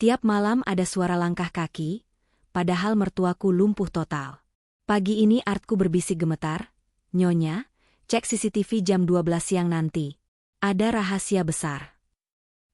Tiap malam ada suara langkah kaki, padahal mertuaku lumpuh total. Pagi ini Artku berbisik gemetar, "Nyonya, cek CCTV jam 12 siang nanti. Ada rahasia besar."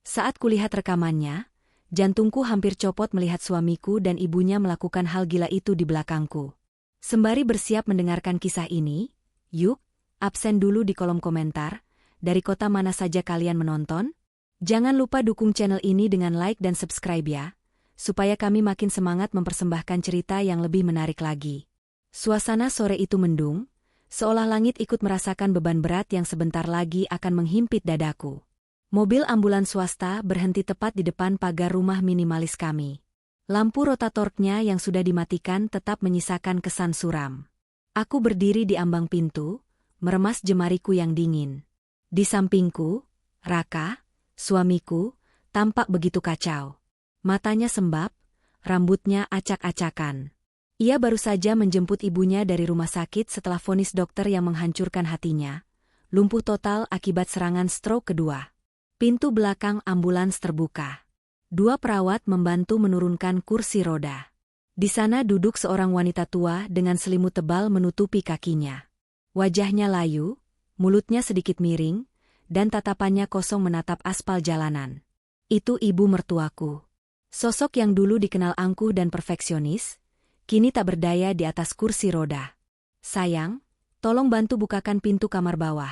Saat kulihat rekamannya, jantungku hampir copot melihat suamiku dan ibunya melakukan hal gila itu di belakangku. Sembari bersiap mendengarkan kisah ini, yuk, absen dulu di kolom komentar, dari kota mana saja kalian menonton? Jangan lupa dukung channel ini dengan like dan subscribe ya, supaya kami makin semangat mempersembahkan cerita yang lebih menarik lagi. Suasana sore itu mendung, seolah langit ikut merasakan beban berat yang sebentar lagi akan menghimpit dadaku. Mobil ambulans swasta berhenti tepat di depan pagar rumah minimalis kami. Lampu rotatornya yang sudah dimatikan tetap menyisakan kesan suram. Aku berdiri di ambang pintu, meremas jemariku yang dingin. Di sampingku, Raka, suamiku, tampak begitu kacau. Matanya sembab, rambutnya acak-acakan. Ia baru saja menjemput ibunya dari rumah sakit setelah vonis dokter yang menghancurkan hatinya. Lumpuh total akibat serangan stroke kedua. Pintu belakang ambulans terbuka. 2 perawat membantu menurunkan kursi roda. Di sana duduk seorang wanita tua dengan selimut tebal menutupi kakinya. Wajahnya layu, mulutnya sedikit miring, dan tatapannya kosong menatap aspal jalanan. Itu ibu mertuaku. Sosok yang dulu dikenal angkuh dan perfeksionis, kini tak berdaya di atas kursi roda. "Sayang, tolong bantu bukakan pintu kamar bawah."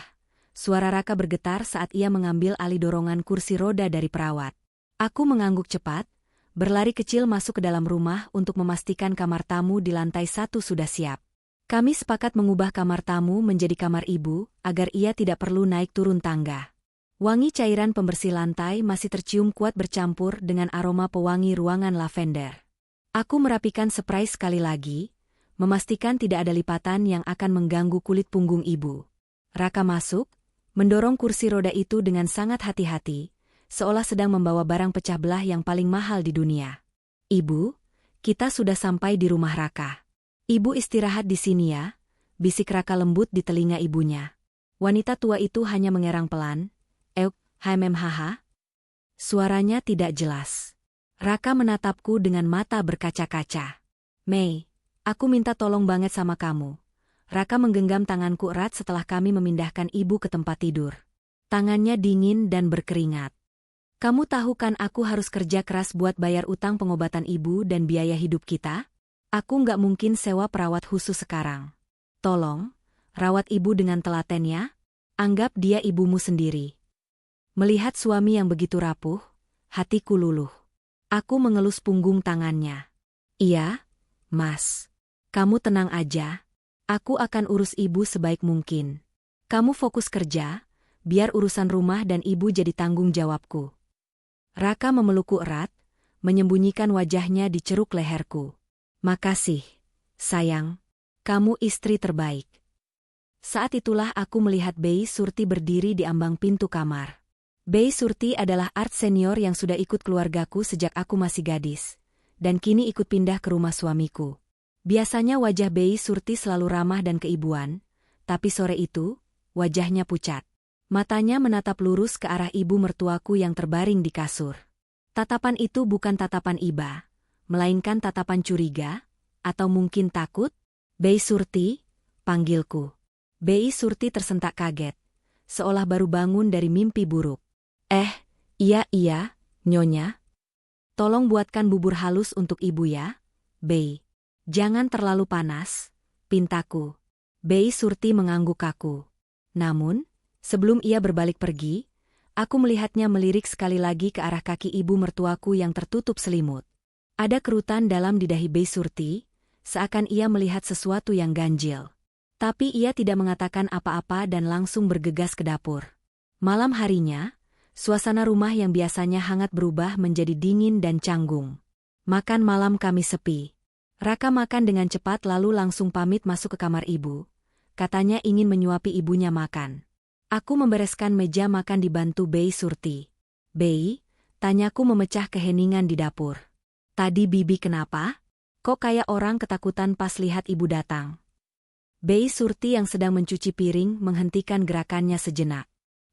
Suara Raka bergetar saat ia mengambil alih dorongan kursi roda dari perawat. Aku mengangguk cepat, berlari kecil masuk ke dalam rumah untuk memastikan kamar tamu di lantai 1 sudah siap. Kami sepakat mengubah kamar tamu menjadi kamar ibu, agar ia tidak perlu naik turun tangga. Wangi cairan pembersih lantai masih tercium kuat bercampur dengan aroma pewangi ruangan lavender. Aku merapikan spray sekali lagi, memastikan tidak ada lipatan yang akan mengganggu kulit punggung ibu. Raka masuk, mendorong kursi roda itu dengan sangat hati-hati, seolah sedang membawa barang pecah belah yang paling mahal di dunia. "Ibu, kita sudah sampai di rumah Raka. Ibu istirahat di sini ya," bisik Raka lembut di telinga ibunya. Wanita tua itu hanya mengerang pelan, "HMMHH?" Suaranya tidak jelas. Raka menatapku dengan mata berkaca-kaca. "Mei, aku minta tolong banget sama kamu." Raka menggenggam tanganku erat setelah kami memindahkan ibu ke tempat tidur. Tangannya dingin dan berkeringat. "Kamu tahu kan aku harus kerja keras buat bayar utang pengobatan ibu dan biaya hidup kita? Aku nggak mungkin sewa perawat khusus sekarang. Tolong, rawat ibu dengan telaten ya. Anggap dia ibumu sendiri." Melihat suami yang begitu rapuh, hatiku luluh. Aku mengelus punggung tangannya. "Iya, Mas. Kamu tenang aja. Aku akan urus ibu sebaik mungkin. Kamu fokus kerja, biar urusan rumah dan ibu jadi tanggung jawabku." Raka memelukku erat, menyembunyikan wajahnya di ceruk leherku. "Makasih, sayang. Kamu istri terbaik." Saat itulah aku melihat Bei Surti berdiri di ambang pintu kamar. Bei Surti adalah art senior yang sudah ikut keluargaku sejak aku masih gadis, dan kini ikut pindah ke rumah suamiku. Biasanya wajah Bei Surti selalu ramah dan keibuan, tapi sore itu, wajahnya pucat. Matanya menatap lurus ke arah ibu mertuaku yang terbaring di kasur. Tatapan itu bukan tatapan iba, melainkan tatapan curiga, atau mungkin takut. "Bei Surti," panggilku. Bei Surti tersentak kaget, seolah baru bangun dari mimpi buruk. Iya, Nyonya. Tolong buatkan bubur halus untuk ibu ya, Bei. Jangan terlalu panas, pintaku." Bei Surti mengangguk kaku. Namun, sebelum ia berbalik pergi, aku melihatnya melirik sekali lagi ke arah kaki ibu mertuaku yang tertutup selimut. Ada kerutan dalam di dahi Bei Surti, seakan ia melihat sesuatu yang ganjil. Tapi ia tidak mengatakan apa-apa dan langsung bergegas ke dapur. Malam harinya, suasana rumah yang biasanya hangat berubah menjadi dingin dan canggung. Makan malam kami sepi. Raka makan dengan cepat lalu langsung pamit masuk ke kamar ibu. Katanya ingin menyuapi ibunya makan. Aku membereskan meja makan dibantu Bei Surti. "Bei," tanyaku memecah keheningan di dapur. "Tadi Bibi kenapa? Kok kayak orang ketakutan pas lihat ibu datang?" Bei Surti yang sedang mencuci piring menghentikan gerakannya sejenak.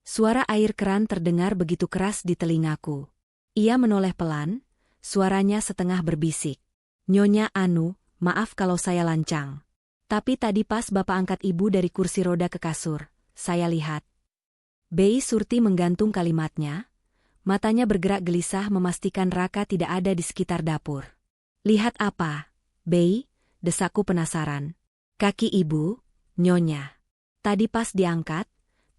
Suara air keran terdengar begitu keras di telingaku. Ia menoleh pelan, suaranya setengah berbisik. "Nyonya Anu, maaf kalau saya lancang. Tapi tadi pas Bapak angkat Ibu dari kursi roda ke kasur, saya lihat." Bei Surti menggantung kalimatnya, matanya bergerak gelisah memastikan Raka tidak ada di sekitar dapur. "Lihat apa, Bei?" desakku penasaran. "Kaki Ibu, Nyonya." Tadi pas diangkat,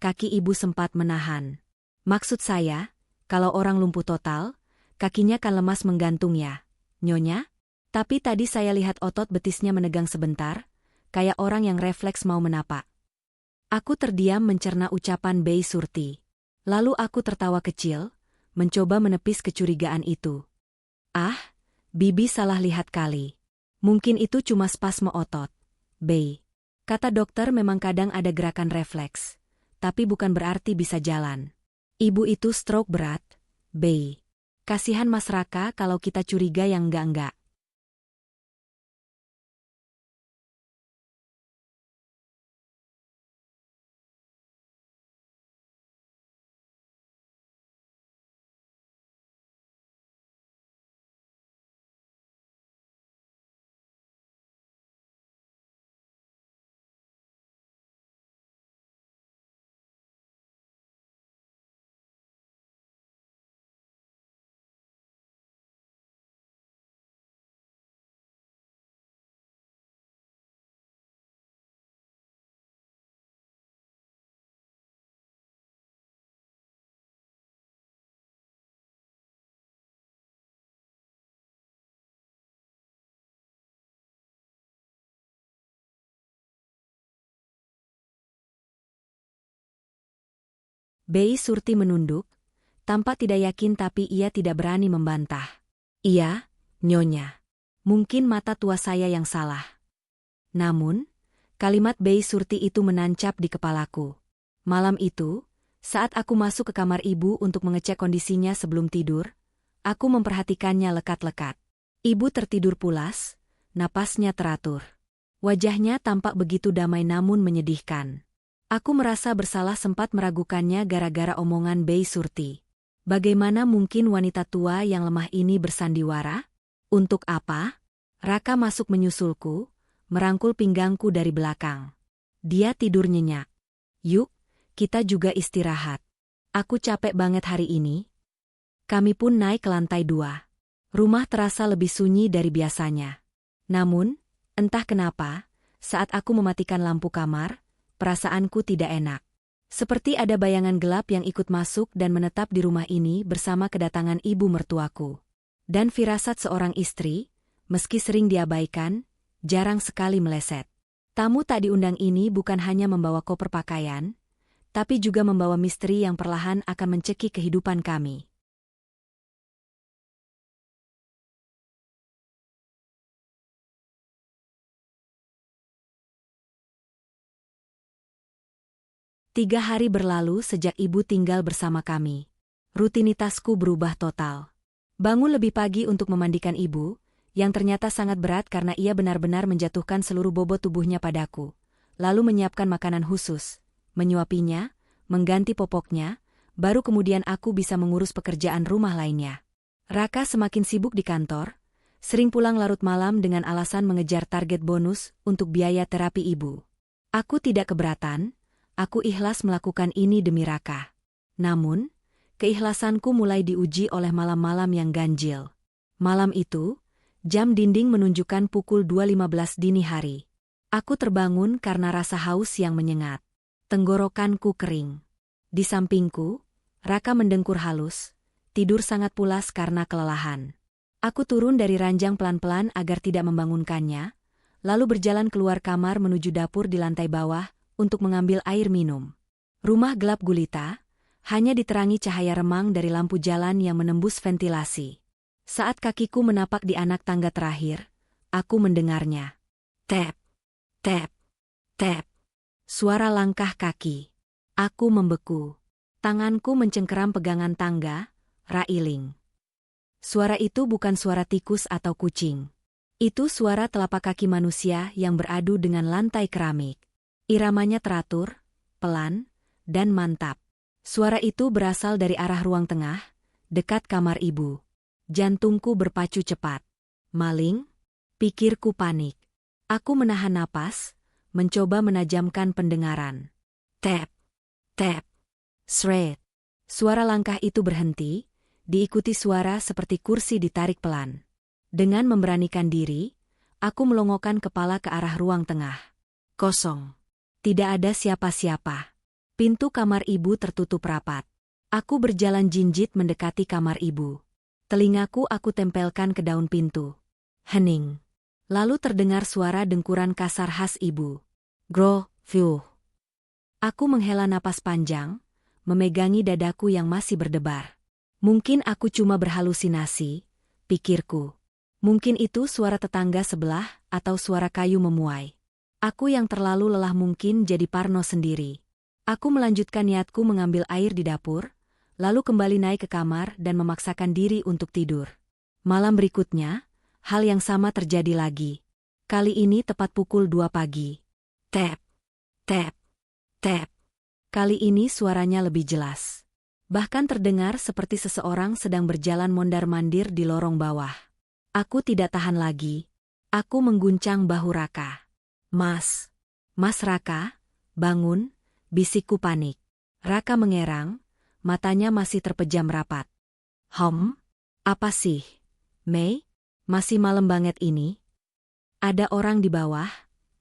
kaki Ibu sempat menahan. "Maksud saya, kalau orang lumpuh total, kakinya kan lemas menggantung ya, Nyonya? Tapi tadi saya lihat otot betisnya menegang sebentar, kayak orang yang refleks mau menapak." Aku terdiam mencerna ucapan Bei Surti. Lalu aku tertawa kecil, mencoba menepis kecurigaan itu. "Ah, Bibi salah lihat kali. Mungkin itu cuma spasme otot, Bei. Kata dokter memang kadang ada gerakan refleks, tapi bukan berarti bisa jalan. Ibu itu stroke berat, Bei. Kasihan Mas Raka kalau kita curiga yang enggak-enggak." Bei Surti menunduk, tampak tidak yakin tapi ia tidak berani membantah. "Iya, Nyonya. Mungkin mata tua saya yang salah." Namun, kalimat Bei Surti itu menancap di kepalaku. Malam itu, saat aku masuk ke kamar Ibu untuk mengecek kondisinya sebelum tidur, aku memperhatikannya lekat-lekat. Ibu tertidur pulas, napasnya teratur. Wajahnya tampak begitu damai namun menyedihkan. Aku merasa bersalah sempat meragukannya gara-gara omongan Bei Surti. Bagaimana mungkin wanita tua yang lemah ini bersandiwara? "Untuk apa?" Raka masuk menyusulku, merangkul pinggangku dari belakang. Dia tidur nyenyak. "Yuk, kita juga istirahat. Aku capek banget hari ini." Kami pun naik ke lantai 2. Rumah terasa lebih sunyi dari biasanya. Namun, entah kenapa, saat aku mematikan lampu kamar, perasaanku tidak enak. Seperti ada bayangan gelap yang ikut masuk dan menetap di rumah ini bersama kedatangan ibu mertuaku. Dan firasat seorang istri, meski sering diabaikan, jarang sekali meleset. Tamu tak diundang ini bukan hanya membawa koper pakaian, tapi juga membawa misteri yang perlahan akan mencekik kehidupan kami. Tiga hari berlalu sejak ibu tinggal bersama kami. Rutinitasku berubah total. Bangun lebih pagi untuk memandikan ibu, yang ternyata sangat berat karena ia benar-benar menjatuhkan seluruh bobot tubuhnya padaku. Lalu menyiapkan makanan khusus, menyuapinya, mengganti popoknya, baru kemudian aku bisa mengurus pekerjaan rumah lainnya. Raka semakin sibuk di kantor, sering pulang larut malam dengan alasan mengejar target bonus untuk biaya terapi ibu. Aku tidak keberatan. Aku ikhlas melakukan ini demi Raka. Namun, keikhlasanku mulai diuji oleh malam-malam yang ganjil. Malam itu, jam dinding menunjukkan pukul 2.15 dini hari. Aku terbangun karena rasa haus yang menyengat. Tenggorokanku kering. Di sampingku, Raka mendengkur halus, tidur sangat pulas karena kelelahan. Aku turun dari ranjang pelan-pelan agar tidak membangunkannya, lalu berjalan keluar kamar menuju dapur di lantai bawah, untuk mengambil air minum. Rumah gelap gulita, hanya diterangi cahaya remang dari lampu jalan yang menembus ventilasi. Saat kakiku menapak di anak tangga terakhir, aku mendengarnya. Tap, tap, tap. Suara langkah kaki. Aku membeku. Tanganku mencengkeram pegangan tangga, railing. Suara itu bukan suara tikus atau kucing. Itu suara telapak kaki manusia yang beradu dengan lantai keramik. Iramanya teratur, pelan, dan mantap. Suara itu berasal dari arah ruang tengah, dekat kamar ibu. Jantungku berpacu cepat. Maling? Pikirku panik. Aku menahan napas, mencoba menajamkan pendengaran. Tap, tap, shred. Suara langkah itu berhenti, diikuti suara seperti kursi ditarik pelan. Dengan memberanikan diri, aku melongokkan kepala ke arah ruang tengah. Kosong. Tidak ada siapa-siapa. Pintu kamar ibu tertutup rapat. Aku berjalan jinjit mendekati kamar ibu. Telingaku aku tempelkan ke daun pintu. Hening. Lalu terdengar suara dengkuran kasar khas ibu. Gro, fiuh. Aku menghela napas panjang, memegangi dadaku yang masih berdebar. Mungkin aku cuma berhalusinasi, pikirku. Mungkin itu suara tetangga sebelah atau suara kayu memuai. Aku yang terlalu lelah mungkin jadi parno sendiri. Aku melanjutkan niatku mengambil air di dapur, lalu kembali naik ke kamar dan memaksakan diri untuk tidur. Malam berikutnya, hal yang sama terjadi lagi. Kali ini tepat pukul 2 pagi. Tap, tap, tap. Kali ini suaranya lebih jelas. Bahkan terdengar seperti seseorang sedang berjalan mondar-mandir di lorong bawah. Aku tidak tahan lagi. Aku mengguncang bahu Raka. Mas Raka, bangun, bisikku panik. Raka mengerang, matanya masih terpejam rapat. Apa sih, Mei? Masih malam banget ini? Ada orang di bawah,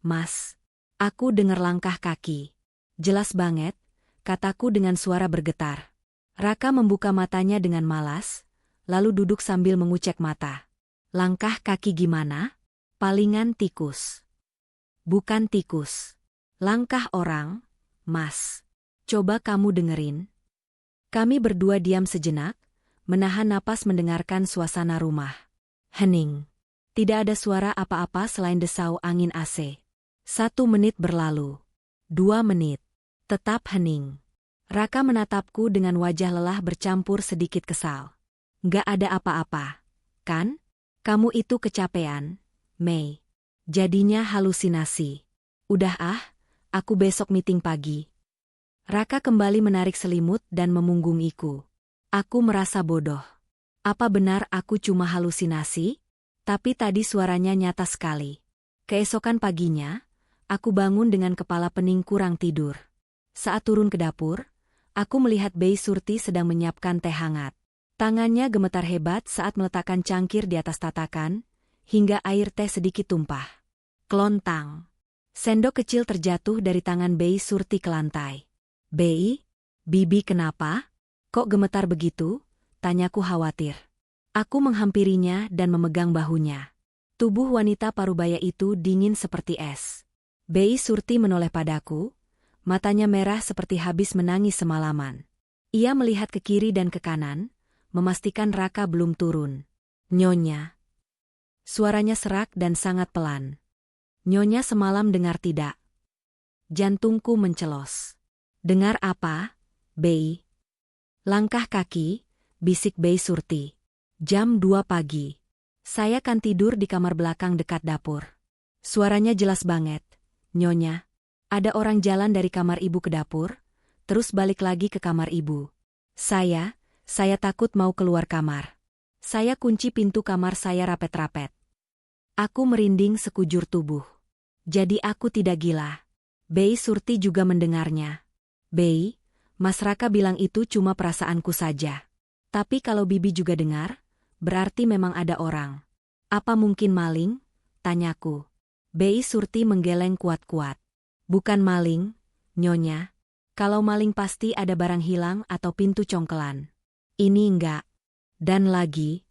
Mas. Aku dengar langkah kaki. Jelas banget, kataku dengan suara bergetar. Raka membuka matanya dengan malas, lalu duduk sambil mengucek mata. Langkah kaki gimana? Palingan tikus. Bukan tikus. Langkah orang, Mas. Coba kamu dengerin. Kami berdua diam sejenak, menahan napas mendengarkan suasana rumah. Hening. Tidak ada suara apa-apa selain desau angin AC. 1 menit berlalu. 2 menit. Tetap hening. Raka menatapku dengan wajah lelah bercampur sedikit kesal. Nggak ada apa-apa, kan? Kamu itu kecapean, Mei. Jadinya halusinasi. Udah aku besok meeting pagi. Raka kembali menarik selimut dan memunggungiku. Aku merasa bodoh. Apa benar aku cuma halusinasi? Tapi tadi suaranya nyata sekali. Keesokan paginya, aku bangun dengan kepala pening kurang tidur. Saat turun ke dapur, aku melihat Bei Surti sedang menyiapkan teh hangat. Tangannya gemetar hebat saat meletakkan cangkir di atas tatakan, hingga air teh sedikit tumpah. Klontang. Sendok kecil terjatuh dari tangan Bei Surti ke lantai. Bei, Bibi kenapa? Kok gemetar begitu? Tanyaku khawatir. Aku menghampirinya dan memegang bahunya. Tubuh wanita parubaya itu dingin seperti es. Bei Surti menoleh padaku, matanya merah seperti habis menangis semalaman. Ia melihat ke kiri dan ke kanan, memastikan Raka belum turun. Nyonya. Suaranya serak dan sangat pelan. Nyonya semalam dengar tidak? Jantungku mencelos. Dengar apa, Bei? Langkah kaki, bisik Bei Surti. Jam 2 pagi. Saya kan tidur di kamar belakang dekat dapur. Suaranya jelas banget. Nyonya, ada orang jalan dari kamar ibu ke dapur, terus balik lagi ke kamar ibu. Saya takut mau keluar kamar. Saya kunci pintu kamar saya rapet-rapet. Aku merinding sekujur tubuh. Jadi aku tidak gila. Bei Surti juga mendengarnya. Bei, Mas Raka bilang itu cuma perasaanku saja. Tapi kalau Bibi juga dengar, berarti memang ada orang. Apa mungkin maling? Tanyaku. Bei Surti menggeleng kuat-kuat. Bukan maling, Nyonya. Kalau maling pasti ada barang hilang atau pintu congkelan. Ini enggak. Dan lagi.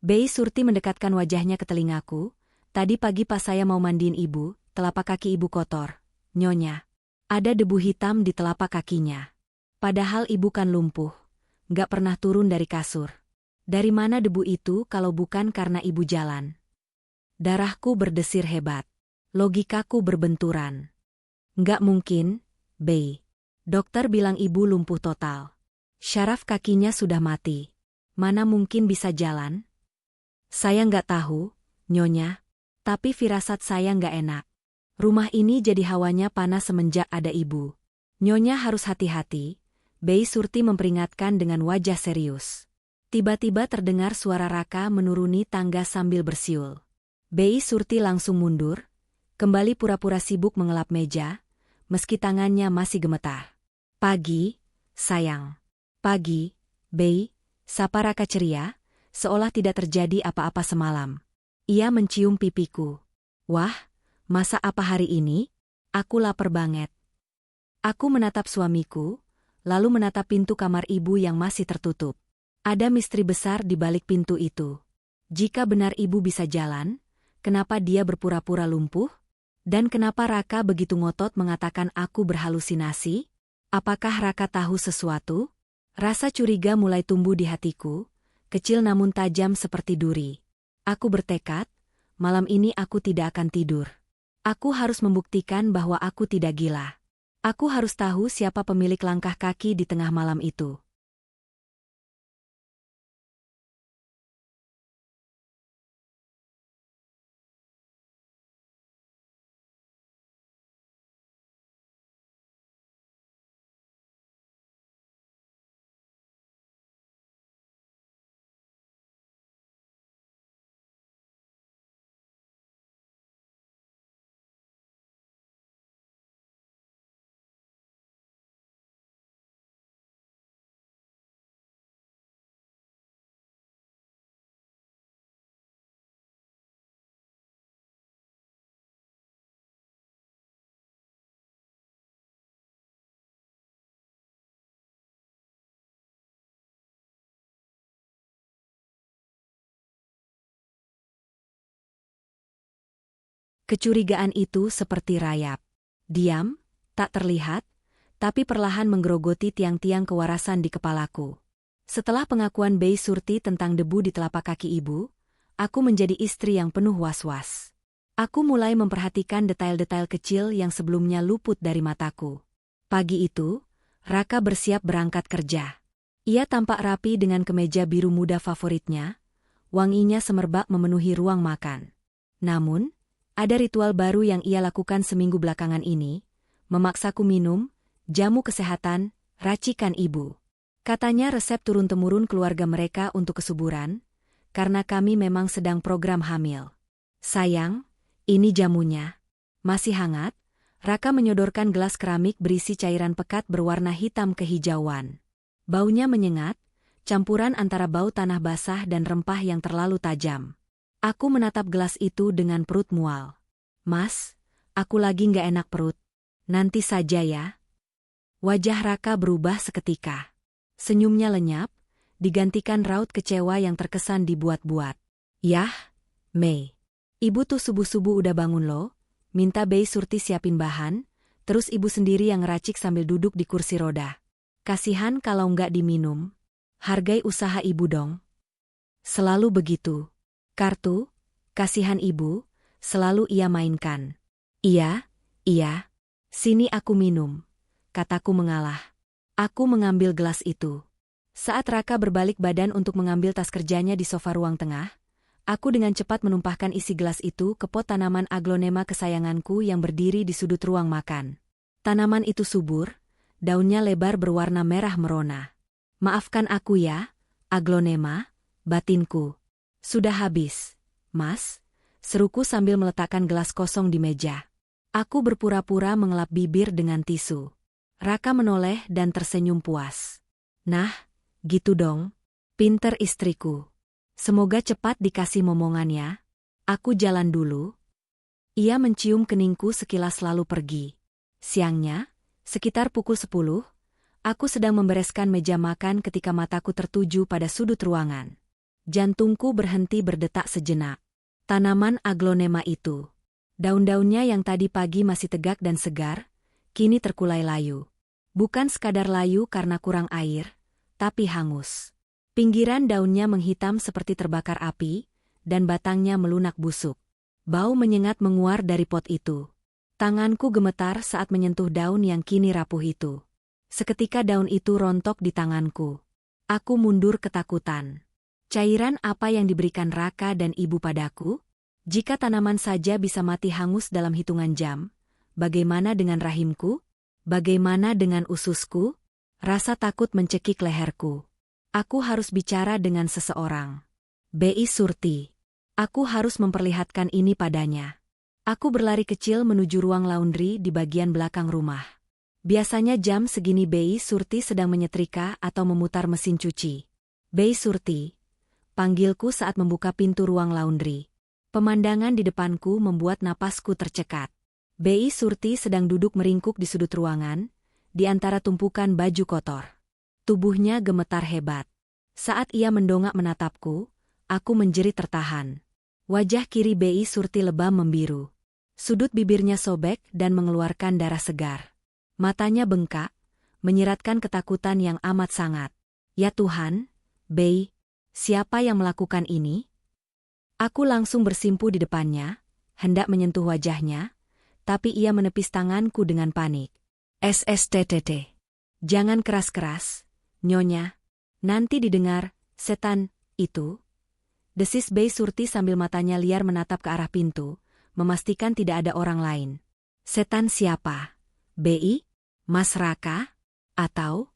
Bei Surti mendekatkan wajahnya ke telingaku. Tadi pagi pas saya mau mandiin ibu, telapak kaki ibu kotor. Nyonya. Ada debu hitam di telapak kakinya. Padahal ibu kan lumpuh. Nggak pernah turun dari kasur. Dari mana debu itu kalau bukan karena ibu jalan? Darahku berdesir hebat. Logikaku berbenturan. Nggak mungkin, Bei. Dokter bilang ibu lumpuh total. Syaraf kakinya sudah mati. Mana mungkin bisa jalan? Saya nggak tahu, Nyonya. Tapi firasat saya nggak enak. Rumah ini jadi hawanya panas semenjak ada ibu. Nyonya harus hati-hati, Bei Surti memperingatkan dengan wajah serius. Tiba-tiba terdengar suara Raka menuruni tangga sambil bersiul. Bei Surti langsung mundur, kembali pura-pura sibuk mengelap meja, meski tangannya masih gemetar. "Pagi, sayang." "Pagi, Bei," sapa Raka ceria, seolah tidak terjadi apa-apa semalam. Ia mencium pipiku. "Wah, masak apa hari ini? Aku lapar banget." Aku menatap suamiku, lalu menatap pintu kamar ibu yang masih tertutup. Ada misteri besar di balik pintu itu. Jika benar ibu bisa jalan, kenapa dia berpura-pura lumpuh? Dan kenapa Raka begitu ngotot mengatakan aku berhalusinasi? Apakah Raka tahu sesuatu? Rasa curiga mulai tumbuh di hatiku, kecil namun tajam seperti duri. Aku bertekad, malam ini aku tidak akan tidur. Aku harus membuktikan bahwa aku tidak gila. Aku harus tahu siapa pemilik langkah kaki di tengah malam itu. Kecurigaan itu seperti rayap. Diam, tak terlihat, tapi perlahan menggerogoti tiang-tiang kewarasan di kepalaku. Setelah pengakuan Bei Surti tentang debu di telapak kaki ibu, aku menjadi istri yang penuh was-was. Aku mulai memperhatikan detail-detail kecil yang sebelumnya luput dari mataku. Pagi itu, Raka bersiap berangkat kerja. Ia tampak rapi dengan kemeja biru muda favoritnya, wanginya semerbak memenuhi ruang makan. Namun, ada ritual baru yang ia lakukan seminggu belakangan ini, memaksaku minum jamu kesehatan, racikan ibu. Katanya resep turun-temurun keluarga mereka untuk kesuburan, karena kami memang sedang program hamil. "Sayang, ini jamunya. Masih hangat?" Raka menyodorkan gelas keramik berisi cairan pekat berwarna hitam kehijauan. Baunya menyengat, campuran antara bau tanah basah dan rempah yang terlalu tajam. Aku menatap gelas itu dengan perut mual. "Mas, aku lagi nggak enak perut. Nanti saja ya." Wajah Raka berubah seketika. Senyumnya lenyap, digantikan raut kecewa yang terkesan dibuat-buat. "Yah, Mei. Ibu tuh subuh-subuh udah bangun lo, minta Bei Surti siapin bahan, terus ibu sendiri yang ngeracik sambil duduk di kursi roda. Kasihan kalau nggak diminum. Hargai usaha ibu dong." Selalu begitu. Kartu, kasihan ibu, selalu ia mainkan. Iya, sini aku minum," kataku mengalah. Aku mengambil gelas itu. Saat Raka berbalik badan untuk mengambil tas kerjanya di sofa ruang tengah, aku dengan cepat menumpahkan isi gelas itu ke pot tanaman aglonema kesayanganku yang berdiri di sudut ruang makan. Tanaman itu subur, daunnya lebar berwarna merah merona. "Maafkan aku ya, aglonema," batinku. "Sudah habis, Mas," seruku sambil meletakkan gelas kosong di meja. Aku berpura-pura mengelap bibir dengan tisu. Raka menoleh dan tersenyum puas. "Nah, gitu dong. Pinter istriku. Semoga cepat dikasih momongan ya. Aku jalan dulu." Ia mencium keningku sekilas lalu pergi. Siangnya, sekitar pukul 10, aku sedang membereskan meja makan ketika mataku tertuju pada sudut ruangan. Jantungku berhenti berdetak sejenak. Tanaman aglonema itu. Daun-daunnya yang tadi pagi masih tegak dan segar, kini terkulai layu. Bukan sekadar layu karena kurang air, tapi hangus. Pinggiran daunnya menghitam seperti terbakar api, dan batangnya melunak busuk. Bau menyengat menguar dari pot itu. Tanganku gemetar saat menyentuh daun yang kini rapuh itu. Seketika daun itu rontok di tanganku. Aku mundur ketakutan. Cairan apa yang diberikan Raka dan ibu padaku? Jika tanaman saja bisa mati hangus dalam hitungan jam, bagaimana dengan rahimku? Bagaimana dengan ususku? Rasa takut mencekik leherku. Aku harus bicara dengan seseorang. BI Surti. Aku harus memperlihatkan ini padanya. Aku berlari kecil menuju ruang laundry di bagian belakang rumah. Biasanya jam segini BI Surti sedang menyetrika atau memutar mesin cuci. BI Surti, panggilku saat membuka pintu ruang laundry. Pemandangan di depanku membuat napasku tercekat. BI Surti sedang duduk meringkuk di sudut ruangan, di antara tumpukan baju kotor. Tubuhnya gemetar hebat. Saat ia mendongak menatapku, aku menjerit tertahan. Wajah kiri BI Surti lebam membiru. Sudut bibirnya sobek dan mengeluarkan darah segar. Matanya bengkak, menyiratkan ketakutan yang amat sangat. Ya Tuhan, BI, siapa yang melakukan ini? Aku langsung bersimpu di depannya, hendak menyentuh wajahnya, tapi ia menepis tanganku dengan panik. SSTTT. Jangan keras-keras, Nyonya. Nanti didengar, setan, itu. Desis BI Surti sambil matanya liar menatap ke arah pintu, memastikan tidak ada orang lain. Setan siapa? BI? Mas Raka? Atau?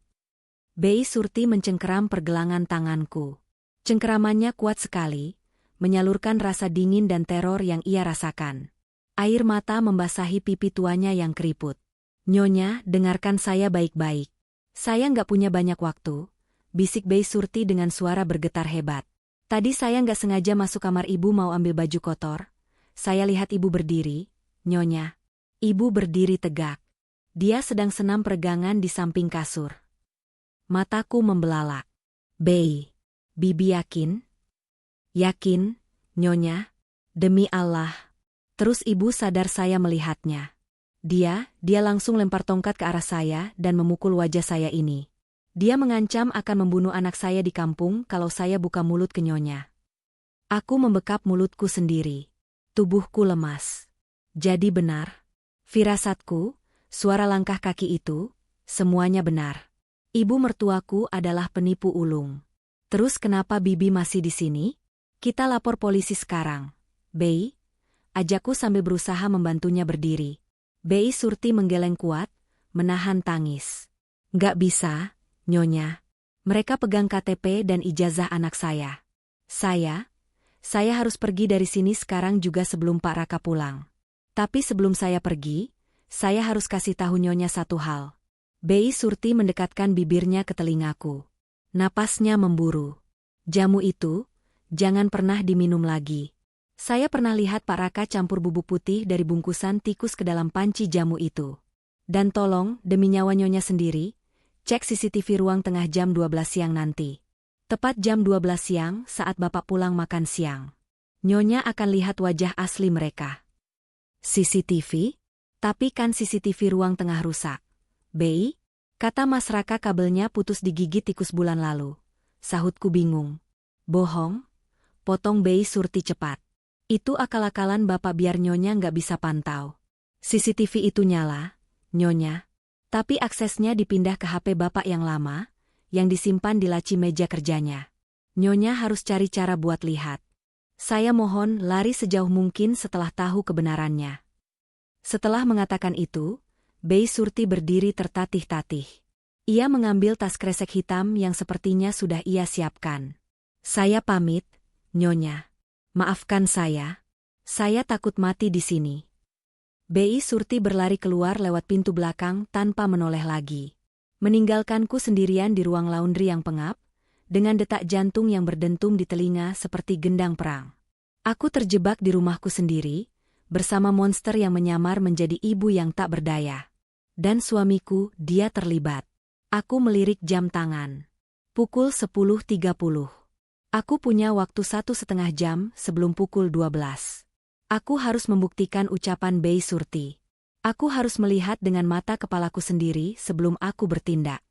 BI Surti mencengkeram pergelangan tanganku. Cengkeramannya kuat sekali, menyalurkan rasa dingin dan teror yang ia rasakan. Air mata membasahi pipi tuanya yang keriput. Nyonya, dengarkan saya baik-baik. Saya nggak punya banyak waktu, bisik BI Surti dengan suara bergetar hebat. Tadi saya nggak sengaja masuk kamar ibu mau ambil baju kotor. Saya lihat ibu berdiri, Nyonya. Ibu berdiri tegak. Dia sedang senam peregangan di samping kasur. Mataku membelalak. BI, Bibi yakin? Yakin, Nyonya? Demi Allah. Terus ibu sadar saya melihatnya. Dia langsung lempar tongkat ke arah saya dan memukul wajah saya ini. Dia mengancam akan membunuh anak saya di kampung kalau saya buka mulut ke Nyonya. Aku membekap mulutku sendiri. Tubuhku lemas. Jadi benar. Firasatku, suara langkah kaki itu, semuanya benar. Ibu mertuaku adalah penipu ulung. Terus kenapa Bibi masih di sini? Kita lapor polisi sekarang. BI, ajakku sambil berusaha membantunya berdiri. BI Surti menggeleng kuat, menahan tangis. Nggak bisa, Nyonya. Mereka pegang KTP dan ijazah anak saya. Saya harus pergi dari sini sekarang juga sebelum Pak Raka pulang. Tapi sebelum saya pergi, saya harus kasih tahu Nyonya satu hal. BI Surti mendekatkan bibirnya ke telingaku. Napasnya memburu. Jamu itu, jangan pernah diminum lagi. Saya pernah lihat Pak Raka campur bubuk putih dari bungkusan tikus ke dalam panci jamu itu. Dan tolong, demi nyawa Nyonya sendiri, cek CCTV ruang tengah jam 12 siang nanti. Tepat jam 12 siang saat Bapak pulang makan siang. Nyonya akan lihat wajah asli mereka. CCTV? Tapi kan CCTV ruang tengah rusak. BI? Kata Mas Raka kabelnya putus digigit tikus bulan lalu. Sahutku bingung. Bohong? Potong BI Surti cepat. Itu akal-akalan Bapak biar Nyonya nggak bisa pantau. CCTV itu nyala, Nyonya. Tapi aksesnya dipindah ke HP Bapak yang lama, yang disimpan di laci meja kerjanya. Nyonya harus cari cara buat lihat. Saya mohon lari sejauh mungkin setelah tahu kebenarannya. Setelah mengatakan itu, BI Surti berdiri tertatih-tatih. Ia mengambil tas kresek hitam yang sepertinya sudah ia siapkan. Saya pamit, Nyonya. Maafkan saya. Saya takut mati di sini. BI Surti berlari keluar lewat pintu belakang tanpa menoleh lagi. Meninggalkanku sendirian di ruang laundry yang pengap, dengan detak jantung yang berdentum di telinga seperti gendang perang. Aku terjebak di rumahku sendiri, bersama monster yang menyamar menjadi ibu yang tak berdaya. Dan suamiku, dia terlibat. Aku melirik jam tangan. Pukul 10.30. Aku punya waktu 1,5 jam sebelum pukul 12. Aku harus membuktikan ucapan BI Surti. Aku harus melihat dengan mata kepalaku sendiri sebelum aku bertindak.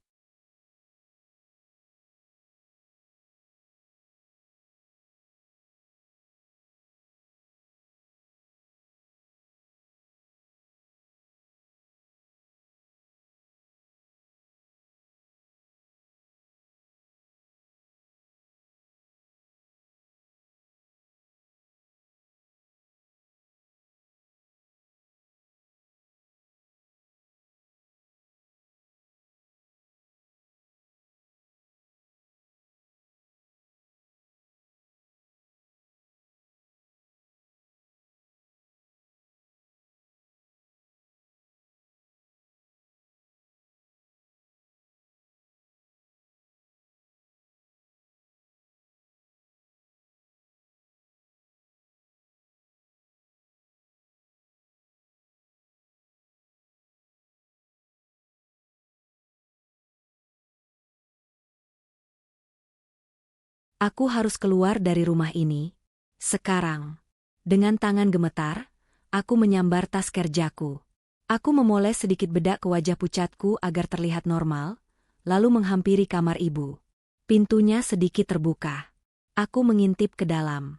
Aku harus keluar dari rumah ini. Sekarang. Dengan tangan gemetar, aku menyambar tas kerjaku. Aku memoles sedikit bedak ke wajah pucatku agar terlihat normal, lalu menghampiri kamar ibu. Pintunya sedikit terbuka. Aku mengintip ke dalam.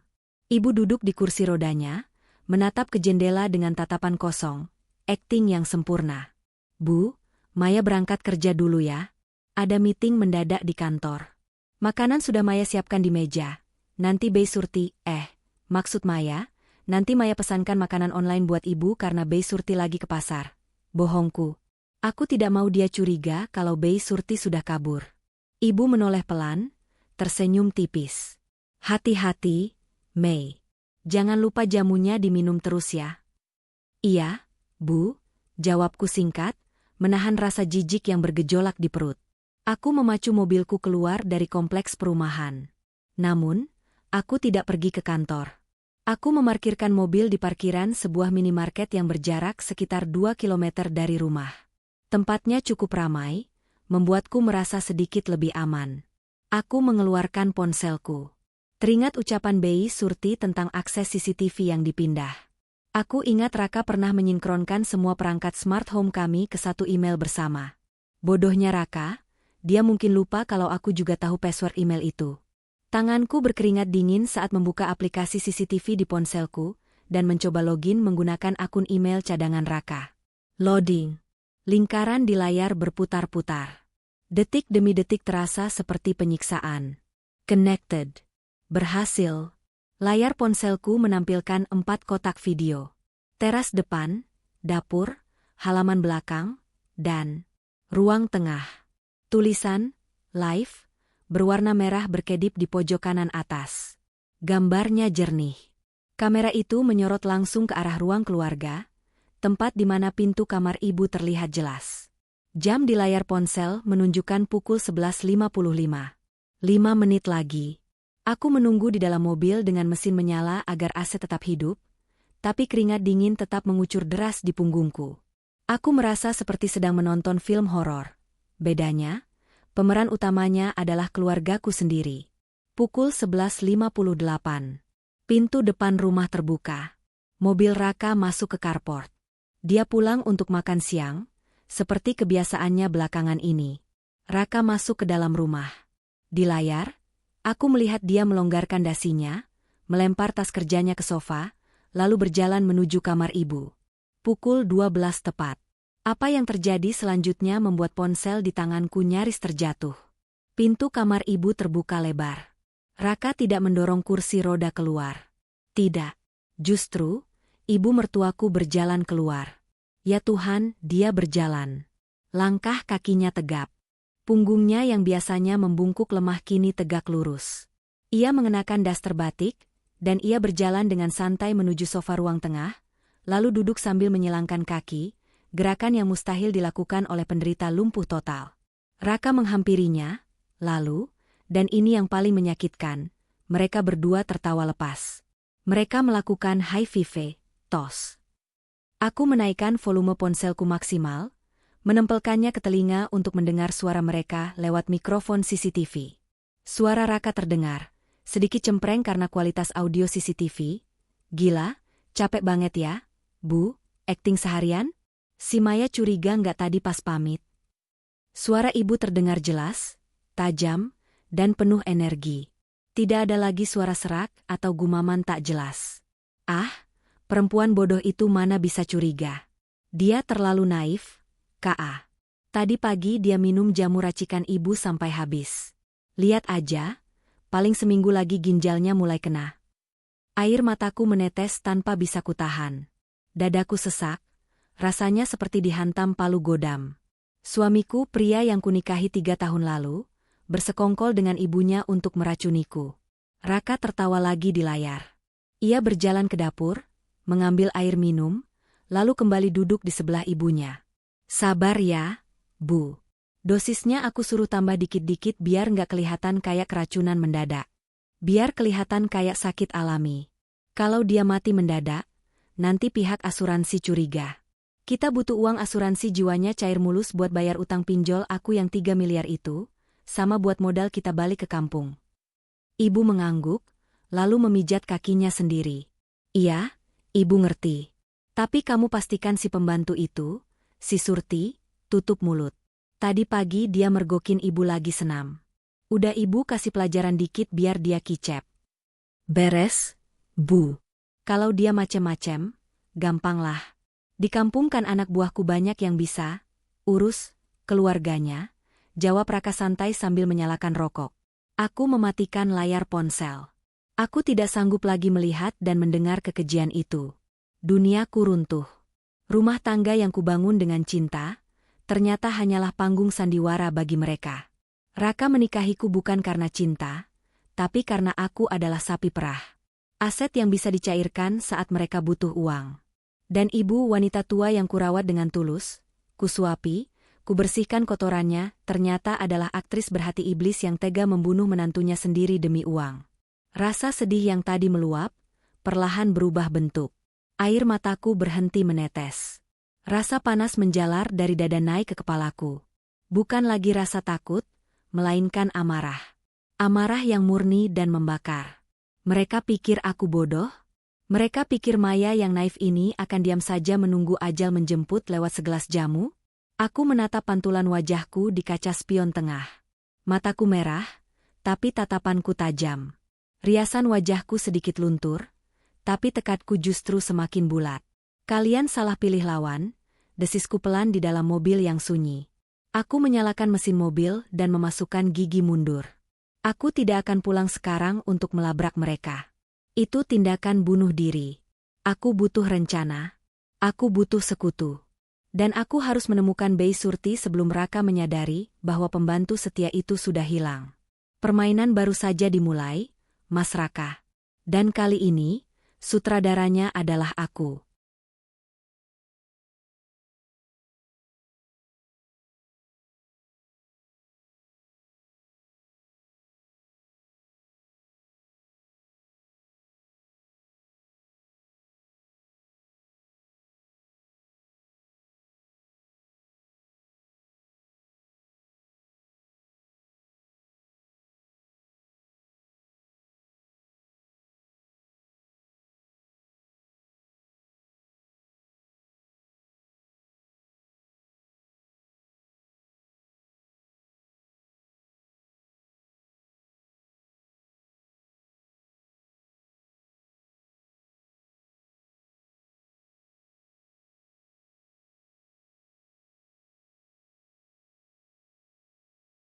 Ibu duduk di kursi rodanya, menatap ke jendela dengan tatapan kosong, akting yang sempurna. Bu, Maya berangkat kerja dulu ya. Ada meeting mendadak di kantor. Makanan sudah Maya siapkan di meja. Nanti Bey Surti, maksud Maya, nanti Maya pesankan makanan online buat ibu karena Bey Surti lagi ke pasar. Bohongku. Aku tidak mau dia curiga kalau Bey Surti sudah kabur. Ibu menoleh pelan, tersenyum tipis. Hati-hati, Mei. Jangan lupa jamunya diminum terus ya. Iya, Bu, jawabku singkat, menahan rasa jijik yang bergejolak di perut. Aku memacu mobilku keluar dari kompleks perumahan. Namun, aku tidak pergi ke kantor. Aku memarkirkan mobil di parkiran sebuah minimarket yang berjarak sekitar 2 kilometer dari rumah. Tempatnya cukup ramai, membuatku merasa sedikit lebih aman. Aku mengeluarkan ponselku. Teringat ucapan Bey Surti tentang akses CCTV yang dipindah. Aku ingat Raka pernah menyinkronkan semua perangkat smart home kami ke satu email bersama. Bodohnya Raka, dia mungkin lupa kalau aku juga tahu password email itu. Tanganku berkeringat dingin saat membuka aplikasi CCTV di ponselku dan mencoba login menggunakan akun email cadangan Raka. Loading. Lingkaran di layar berputar-putar. Detik demi detik terasa seperti penyiksaan. Connected. Berhasil. Layar ponselku menampilkan 4 kotak video. Teras depan, dapur, halaman belakang, dan ruang tengah. Tulisan, live, berwarna merah berkedip di pojok kanan atas. Gambarnya jernih. Kamera itu menyorot langsung ke arah ruang keluarga, tempat di mana pintu kamar ibu terlihat jelas. Jam di layar ponsel menunjukkan pukul 11.55. 5 menit lagi. Aku menunggu di dalam mobil dengan mesin menyala agar AC tetap hidup, tapi keringat dingin tetap mengucur deras di punggungku. Aku merasa seperti sedang menonton film horor. Bedanya, pemeran utamanya adalah keluargaku sendiri. Pukul 11.58. Pintu depan rumah terbuka. Mobil Raka masuk ke carport. Dia pulang untuk makan siang, seperti kebiasaannya belakangan ini. Raka masuk ke dalam rumah. Di layar, aku melihat dia melonggarkan dasinya, melempar tas kerjanya ke sofa, lalu berjalan menuju kamar ibu. Pukul 12 tepat. Apa yang terjadi selanjutnya membuat ponsel di tanganku nyaris terjatuh. Pintu kamar ibu terbuka lebar. Raka tidak mendorong kursi roda keluar. Tidak. Justru, ibu mertuaku berjalan keluar. Ya Tuhan, dia berjalan. Langkah kakinya tegap. Punggungnya yang biasanya membungkuk lemah kini tegak lurus. Ia mengenakan daster batik, dan ia berjalan dengan santai menuju sofa ruang tengah, lalu duduk sambil menyilangkan kaki, gerakan yang mustahil dilakukan oleh penderita lumpuh total. Raka menghampirinya, lalu, dan ini yang paling menyakitkan, mereka berdua tertawa lepas. Mereka melakukan high five, tos. Aku menaikkan volume ponselku maksimal, menempelkannya ke telinga untuk mendengar suara mereka lewat mikrofon CCTV. Suara Raka terdengar, sedikit cempreng karena kualitas audio CCTV. Gila, capek banget ya, Bu, akting seharian? Si Maya curiga nggak tadi pas pamit. Suara ibu terdengar jelas, tajam, dan penuh energi. Tidak ada lagi suara serak atau gumaman tak jelas. Ah, perempuan bodoh itu mana bisa curiga. Dia terlalu naif, K.A. Tadi pagi dia minum jamu racikan ibu sampai habis. Lihat aja, paling seminggu lagi ginjalnya mulai kena. Air mataku menetes tanpa bisa kutahan. Dadaku sesak. Rasanya seperti dihantam palu godam. Suamiku, pria yang kunikahi 3 tahun lalu, bersekongkol dengan ibunya untuk meracuniku. Raka tertawa lagi di layar. Ia berjalan ke dapur, mengambil air minum, lalu kembali duduk di sebelah ibunya. Sabar ya, Bu. Dosisnya aku suruh tambah dikit-dikit biar nggak kelihatan kayak keracunan mendadak. Biar kelihatan kayak sakit alami. Kalau dia mati mendadak, nanti pihak asuransi curiga. Kita butuh uang asuransi jiwanya cair mulus buat bayar utang pinjol aku yang 3 miliar itu, sama buat modal kita balik ke kampung. Ibu mengangguk, lalu memijat kakinya sendiri. Iya, ibu ngerti. Tapi kamu pastikan si pembantu itu, si Surti, tutup mulut. Tadi pagi dia mergokin ibu lagi senam. Udah ibu kasih pelajaran dikit biar dia kicep. Beres, Bu. Kalau dia macem-macem, gampanglah. Di kampung kan anak buahku banyak yang bisa urus keluarganya, jawab Raka santai sambil menyalakan rokok. Aku mematikan layar ponsel. Aku tidak sanggup lagi melihat dan mendengar kekejian itu. Duniaku runtuh. Rumah tangga yang kubangun dengan cinta, ternyata hanyalah panggung sandiwara bagi mereka. Raka menikahiku bukan karena cinta, tapi karena aku adalah sapi perah. Aset yang bisa dicairkan saat mereka butuh uang. Dan ibu wanita tua yang kurawat dengan tulus, kusuapi, kubersihkan kotorannya, ternyata adalah aktris berhati iblis yang tega membunuh menantunya sendiri demi uang. Rasa sedih yang tadi meluap, perlahan berubah bentuk. Air mataku berhenti menetes. Rasa panas menjalar dari dada naik ke kepalaku. Bukan lagi rasa takut, melainkan amarah. Amarah yang murni dan membakar. Mereka pikir aku bodoh? Mereka pikir Maya yang naif ini akan diam saja menunggu ajal menjemput lewat segelas jamu? Aku menatap pantulan wajahku di kaca spion tengah. Mataku merah, tapi tatapanku tajam. Riasan wajahku sedikit luntur, tapi tekadku justru semakin bulat. Kalian salah pilih lawan, desisku pelan di dalam mobil yang sunyi. Aku menyalakan mesin mobil dan memasukkan gigi mundur. Aku tidak akan pulang sekarang untuk melabrak mereka. Itu tindakan bunuh diri. Aku butuh rencana. Aku butuh sekutu. Dan aku harus menemukan Bei Surti sebelum Raka menyadari bahwa pembantu setia itu sudah hilang. Permainan baru saja dimulai, Mas Raka. Dan kali ini, sutradaranya adalah aku.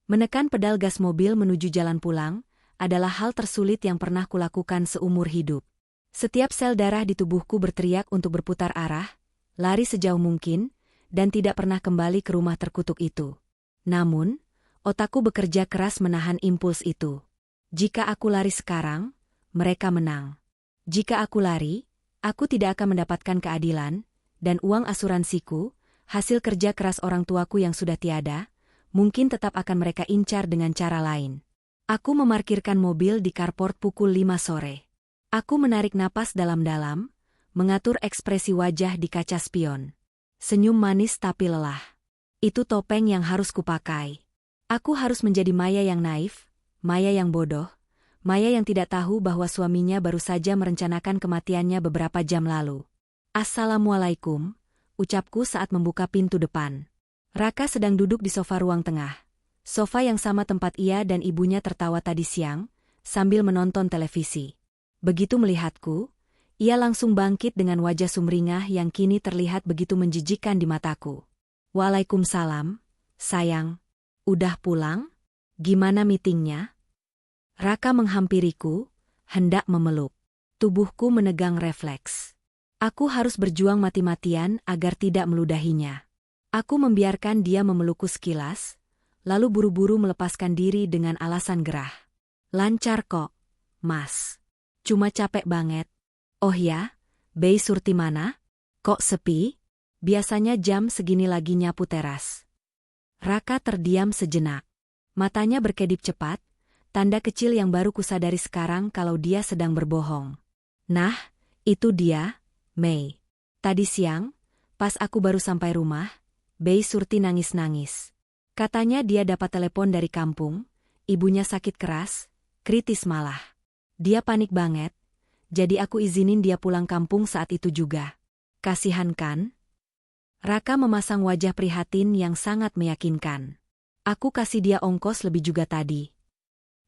Menekan pedal gas mobil menuju jalan pulang adalah hal tersulit yang pernah kulakukan seumur hidup. Setiap sel darah di tubuhku berteriak untuk berputar arah, lari sejauh mungkin, dan tidak pernah kembali ke rumah terkutuk itu. Namun, otakku bekerja keras menahan impuls itu. Jika aku lari sekarang, mereka menang. Jika aku lari, aku tidak akan mendapatkan keadilan, dan uang asuransiku, hasil kerja keras orang tuaku yang sudah tiada, mungkin tetap akan mereka incar dengan cara lain. Aku memarkirkan mobil di carport pukul 5 sore. Aku menarik napas dalam-dalam, mengatur ekspresi wajah di kaca spion. Senyum manis tapi lelah. Itu topeng yang harus kupakai. Aku harus menjadi Maya yang naif, Maya yang bodoh, Maya yang tidak tahu bahwa suaminya baru saja merencanakan kematiannya beberapa jam lalu. Assalamualaikum, ucapku saat membuka pintu depan. Raka sedang duduk di sofa ruang tengah. Sofa yang sama tempat ia dan ibunya tertawa tadi siang, sambil menonton televisi. Begitu melihatku, ia langsung bangkit dengan wajah sumringah yang kini terlihat begitu menjijikkan di mataku. Waalaikumsalam, sayang. Udah pulang? Gimana meetingnya? Raka menghampiriku, hendak memeluk. Tubuhku menegang refleks. Aku harus berjuang mati-matian agar tidak meludahinya. Aku membiarkan dia memelukku sekilas, lalu buru-buru melepaskan diri dengan alasan gerah. Lancar kok, Mas. Cuma capek banget. Oh ya, Bei Surti mana? Kok sepi? Biasanya jam segini lagi nyapu teras. Raka terdiam sejenak. Matanya berkedip cepat, tanda kecil yang baru kusadari sekarang kalau dia sedang berbohong. Nah, itu dia, Mei. Tadi siang, pas aku baru sampai rumah, Bei Surti nangis-nangis. Katanya dia dapat telepon dari kampung, ibunya sakit keras, kritis malah. Dia panik banget, jadi aku izinin dia pulang kampung saat itu juga. Kasihan kan? Raka memasang wajah prihatin yang sangat meyakinkan. Aku kasih dia ongkos lebih juga tadi.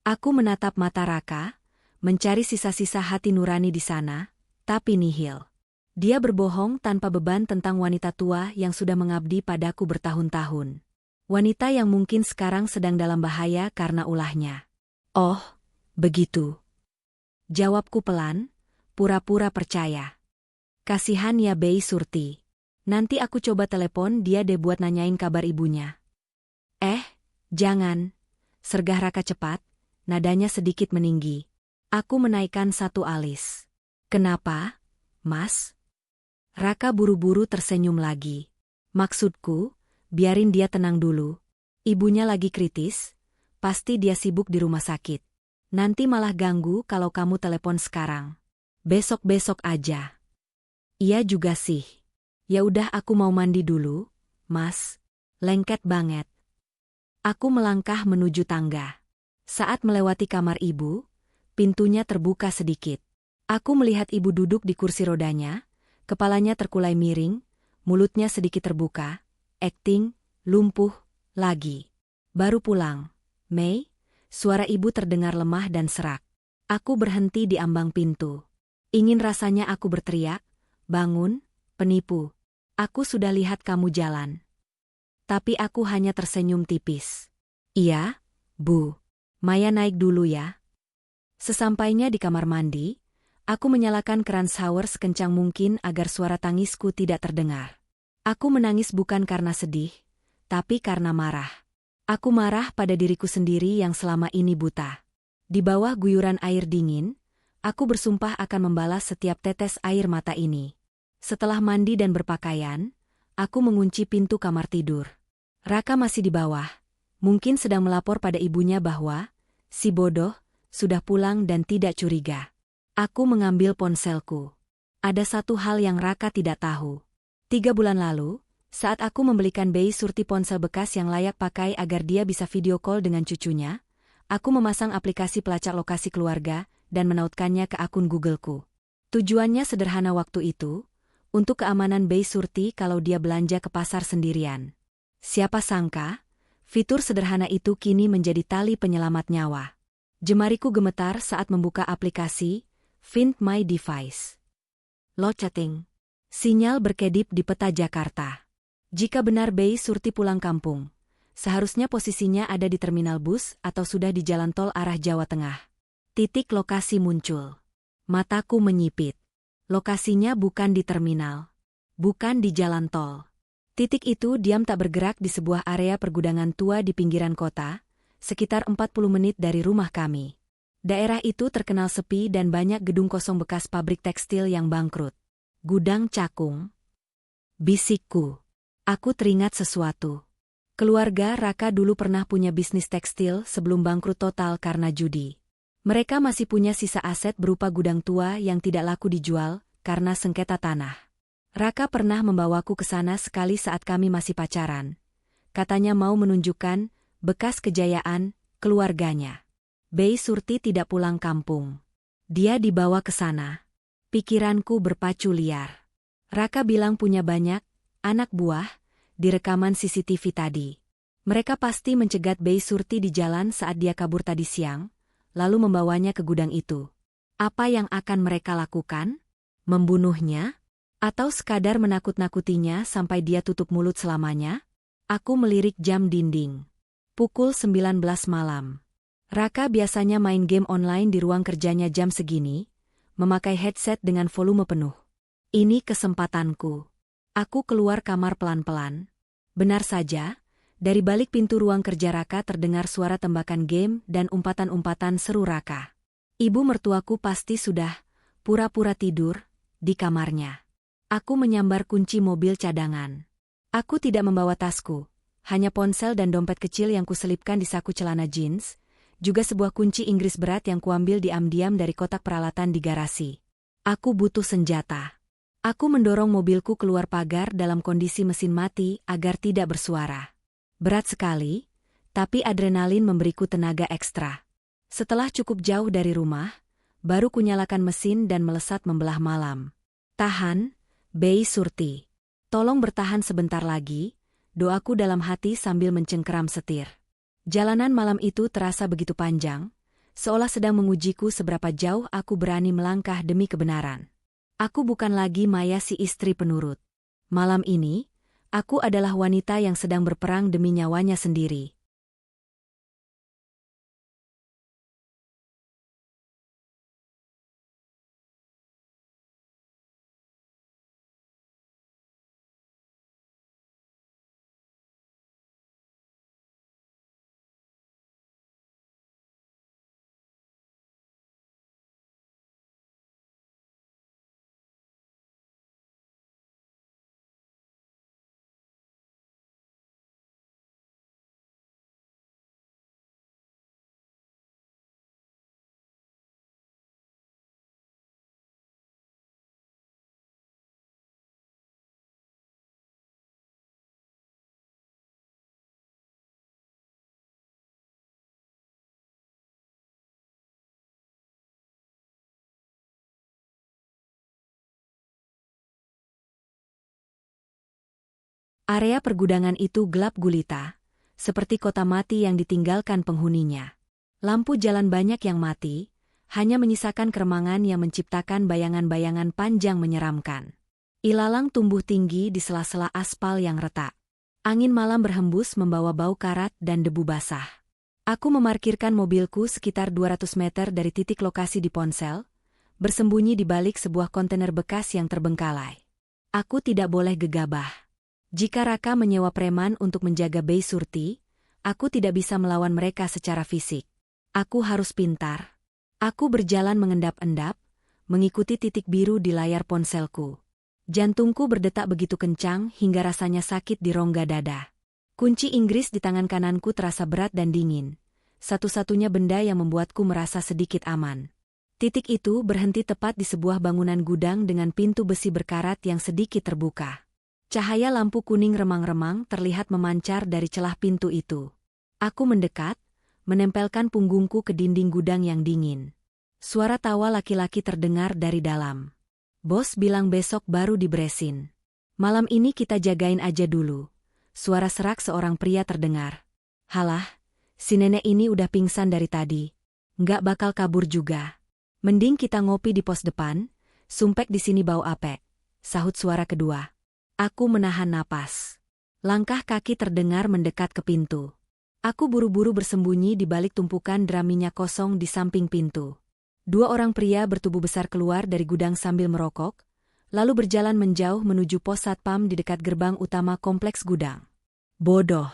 Aku menatap mata Raka, mencari sisa-sisa hati nurani di sana, tapi nihil. Dia berbohong tanpa beban tentang wanita tua yang sudah mengabdi padaku bertahun-tahun. Wanita yang mungkin sekarang sedang dalam bahaya karena ulahnya. Oh, begitu. Jawabku pelan, pura-pura percaya. Kasihan ya Bei Surti. Nanti aku coba telepon dia deh buat nanyain kabar ibunya. Jangan. Sergah Raka cepat, nadanya sedikit meninggi. Aku menaikkan satu alis. Kenapa, Mas? Raka buru-buru tersenyum lagi. Maksudku, biarin dia tenang dulu. Ibunya lagi kritis, pasti dia sibuk di rumah sakit. Nanti malah ganggu kalau kamu telepon sekarang. Besok-besok aja. Iya juga sih. Ya udah aku mau mandi dulu, Mas. Lengket banget. Aku melangkah menuju tangga. Saat melewati kamar ibu, pintunya terbuka sedikit. Aku melihat ibu duduk di kursi rodanya, kepalanya terkulai miring, mulutnya sedikit terbuka, akting, lumpuh, lagi. Baru pulang. Mei, suara ibu terdengar lemah dan serak. Aku berhenti di ambang pintu. Ingin rasanya aku berteriak, bangun, penipu. Aku sudah lihat kamu jalan. Tapi aku hanya tersenyum tipis. Iya, Bu. Maya naik dulu ya. Sesampainya di kamar mandi, aku menyalakan keran shower sekencang mungkin agar suara tangisku tidak terdengar. Aku menangis bukan karena sedih, tapi karena marah. Aku marah pada diriku sendiri yang selama ini buta. Di bawah guyuran air dingin, aku bersumpah akan membalas setiap tetes air mata ini. Setelah mandi dan berpakaian, aku mengunci pintu kamar tidur. Raka masih di bawah, mungkin sedang melapor pada ibunya bahwa si bodoh sudah pulang dan tidak curiga. Aku mengambil ponselku. Ada satu hal yang Raka tidak tahu. 3 bulan lalu, saat aku membelikan Bei Surti ponsel bekas yang layak pakai agar dia bisa video call dengan cucunya, aku memasang aplikasi pelacak lokasi keluarga dan menautkannya ke akun Googleku. Tujuannya sederhana waktu itu, untuk keamanan Bei Surti kalau dia belanja ke pasar sendirian. Siapa sangka, fitur sederhana itu kini menjadi tali penyelamat nyawa. Jemariku gemetar saat membuka aplikasi Find My Device. Low chatting. Sinyal berkedip di peta Jakarta. Jika benar Bei Surti pulang kampung, seharusnya posisinya ada di terminal bus atau sudah di jalan tol arah Jawa Tengah. Titik lokasi muncul. Mataku menyipit. Lokasinya bukan di terminal. Bukan di jalan tol. Titik itu diam tak bergerak di sebuah area pergudangan tua di pinggiran kota, sekitar 40 menit dari rumah kami. Daerah itu terkenal sepi dan banyak gedung kosong bekas pabrik tekstil yang bangkrut. Gudang cakung. Bisikku. Aku teringat sesuatu. Keluarga Raka dulu pernah punya bisnis tekstil sebelum bangkrut total karena judi. Mereka masih punya sisa aset berupa gudang tua yang tidak laku dijual karena sengketa tanah. Raka pernah membawaku ke sana sekali saat kami masih pacaran. Katanya mau menunjukkan bekas kejayaan keluarganya. Bei Surti tidak pulang kampung. Dia dibawa ke sana. Pikiranku berpacu liar. Raka bilang punya banyak anak buah di rekaman CCTV tadi. Mereka pasti mencegat Bei Surti di jalan saat dia kabur tadi siang, lalu membawanya ke gudang itu. Apa yang akan mereka lakukan? Membunuhnya? Atau sekadar menakut-nakutinya sampai dia tutup mulut selamanya? Aku melirik jam dinding. Pukul 19 malam. Raka biasanya main game online di ruang kerjanya jam segini, memakai headset dengan volume penuh. Ini kesempatanku. Aku keluar kamar pelan-pelan. Benar saja, dari balik pintu ruang kerja Raka terdengar suara tembakan game dan umpatan-umpatan seru Raka. Ibu mertuaku pasti sudah pura-pura tidur di kamarnya. Aku menyambar kunci mobil cadangan. Aku tidak membawa tasku, hanya ponsel dan dompet kecil yang kuselipkan di saku celana jeans, juga sebuah kunci Inggris berat yang kuambil diam-diam dari kotak peralatan di garasi. Aku butuh senjata. Aku mendorong mobilku keluar pagar dalam kondisi mesin mati agar tidak bersuara. Berat sekali, tapi adrenalin memberiku tenaga ekstra. Setelah cukup jauh dari rumah, baru kunyalakan mesin dan melesat membelah malam. Tahan, Bei Surti. Tolong bertahan sebentar lagi, doaku dalam hati sambil mencengkeram setir. Jalanan malam itu terasa begitu panjang, seolah sedang mengujiku seberapa jauh aku berani melangkah demi kebenaran. Aku bukan lagi Maya si istri penurut. Malam ini, aku adalah wanita yang sedang berperang demi nyawanya sendiri. Area pergudangan itu gelap gulita, seperti kota mati yang ditinggalkan penghuninya. Lampu jalan banyak yang mati, hanya menyisakan keremangan yang menciptakan bayangan-bayangan panjang menyeramkan. Ilalang tumbuh tinggi di sela-sela aspal yang retak. Angin malam berhembus membawa bau karat dan debu basah. Aku memarkirkan mobilku sekitar 200 meter dari titik lokasi di ponsel, bersembunyi di balik sebuah kontainer bekas yang terbengkalai. Aku tidak boleh gegabah. Jika Raka menyewa preman untuk menjaga Bei Surti, aku tidak bisa melawan mereka secara fisik. Aku harus pintar. Aku berjalan mengendap-endap, mengikuti titik biru di layar ponselku. Jantungku berdetak begitu kencang hingga rasanya sakit di rongga dada. Kunci Inggris di tangan kananku terasa berat dan dingin. Satu-satunya benda yang membuatku merasa sedikit aman. Titik itu berhenti tepat di sebuah bangunan gudang dengan pintu besi berkarat yang sedikit terbuka. Cahaya lampu kuning remang-remang terlihat memancar dari celah pintu itu. Aku mendekat, menempelkan punggungku ke dinding gudang yang dingin. Suara tawa laki-laki terdengar dari dalam. Bos bilang besok baru diberesin. Malam ini kita jagain aja dulu. Suara serak seorang pria terdengar. Halah, si nenek ini udah pingsan dari tadi. Nggak bakal kabur juga. Mending kita ngopi di pos depan, sumpek di sini bau apek. Sahut suara kedua. Aku menahan napas. Langkah kaki terdengar mendekat ke pintu. Aku buru-buru bersembunyi di balik tumpukan drum minyak kosong di samping pintu. Dua orang pria bertubuh besar keluar dari gudang sambil merokok, lalu berjalan menjauh menuju pos satpam di dekat gerbang utama kompleks gudang. Bodoh.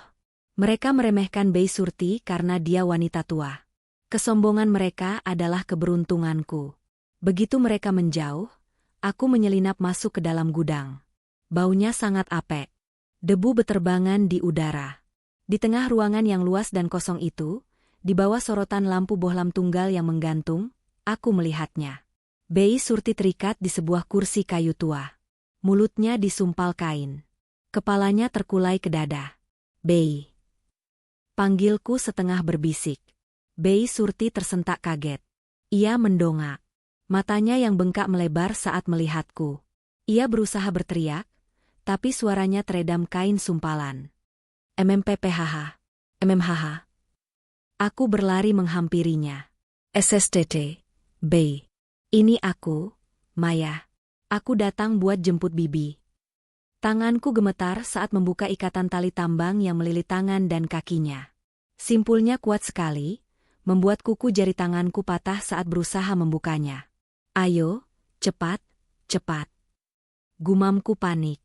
Mereka meremehkan Bei Surti karena dia wanita tua. Kesombongan mereka adalah keberuntunganku. Begitu mereka menjauh, aku menyelinap masuk ke dalam gudang. Baunya sangat apek. Debu beterbangan di udara. Di tengah ruangan yang luas dan kosong itu, di bawah sorotan lampu bohlam tunggal yang menggantung, aku melihatnya. Bei Surti terikat di sebuah kursi kayu tua. Mulutnya disumpal kain. Kepalanya terkulai ke dada. Bei. Panggilku setengah berbisik. Bei Surti tersentak kaget. Ia mendongak. Matanya yang bengkak melebar saat melihatku. Ia berusaha berteriak, tapi suaranya teredam kain sumpalan. MMPPHH. MMHH. Aku berlari menghampirinya. SSTT. Bei. Ini aku, Maya. Aku datang buat jemput Bibi. Tanganku gemetar saat membuka ikatan tali tambang yang melilit tangan dan kakinya. Simpulnya kuat sekali, membuat kuku jari tanganku patah saat berusaha membukanya. Ayo, cepat, cepat. Gumamku panik.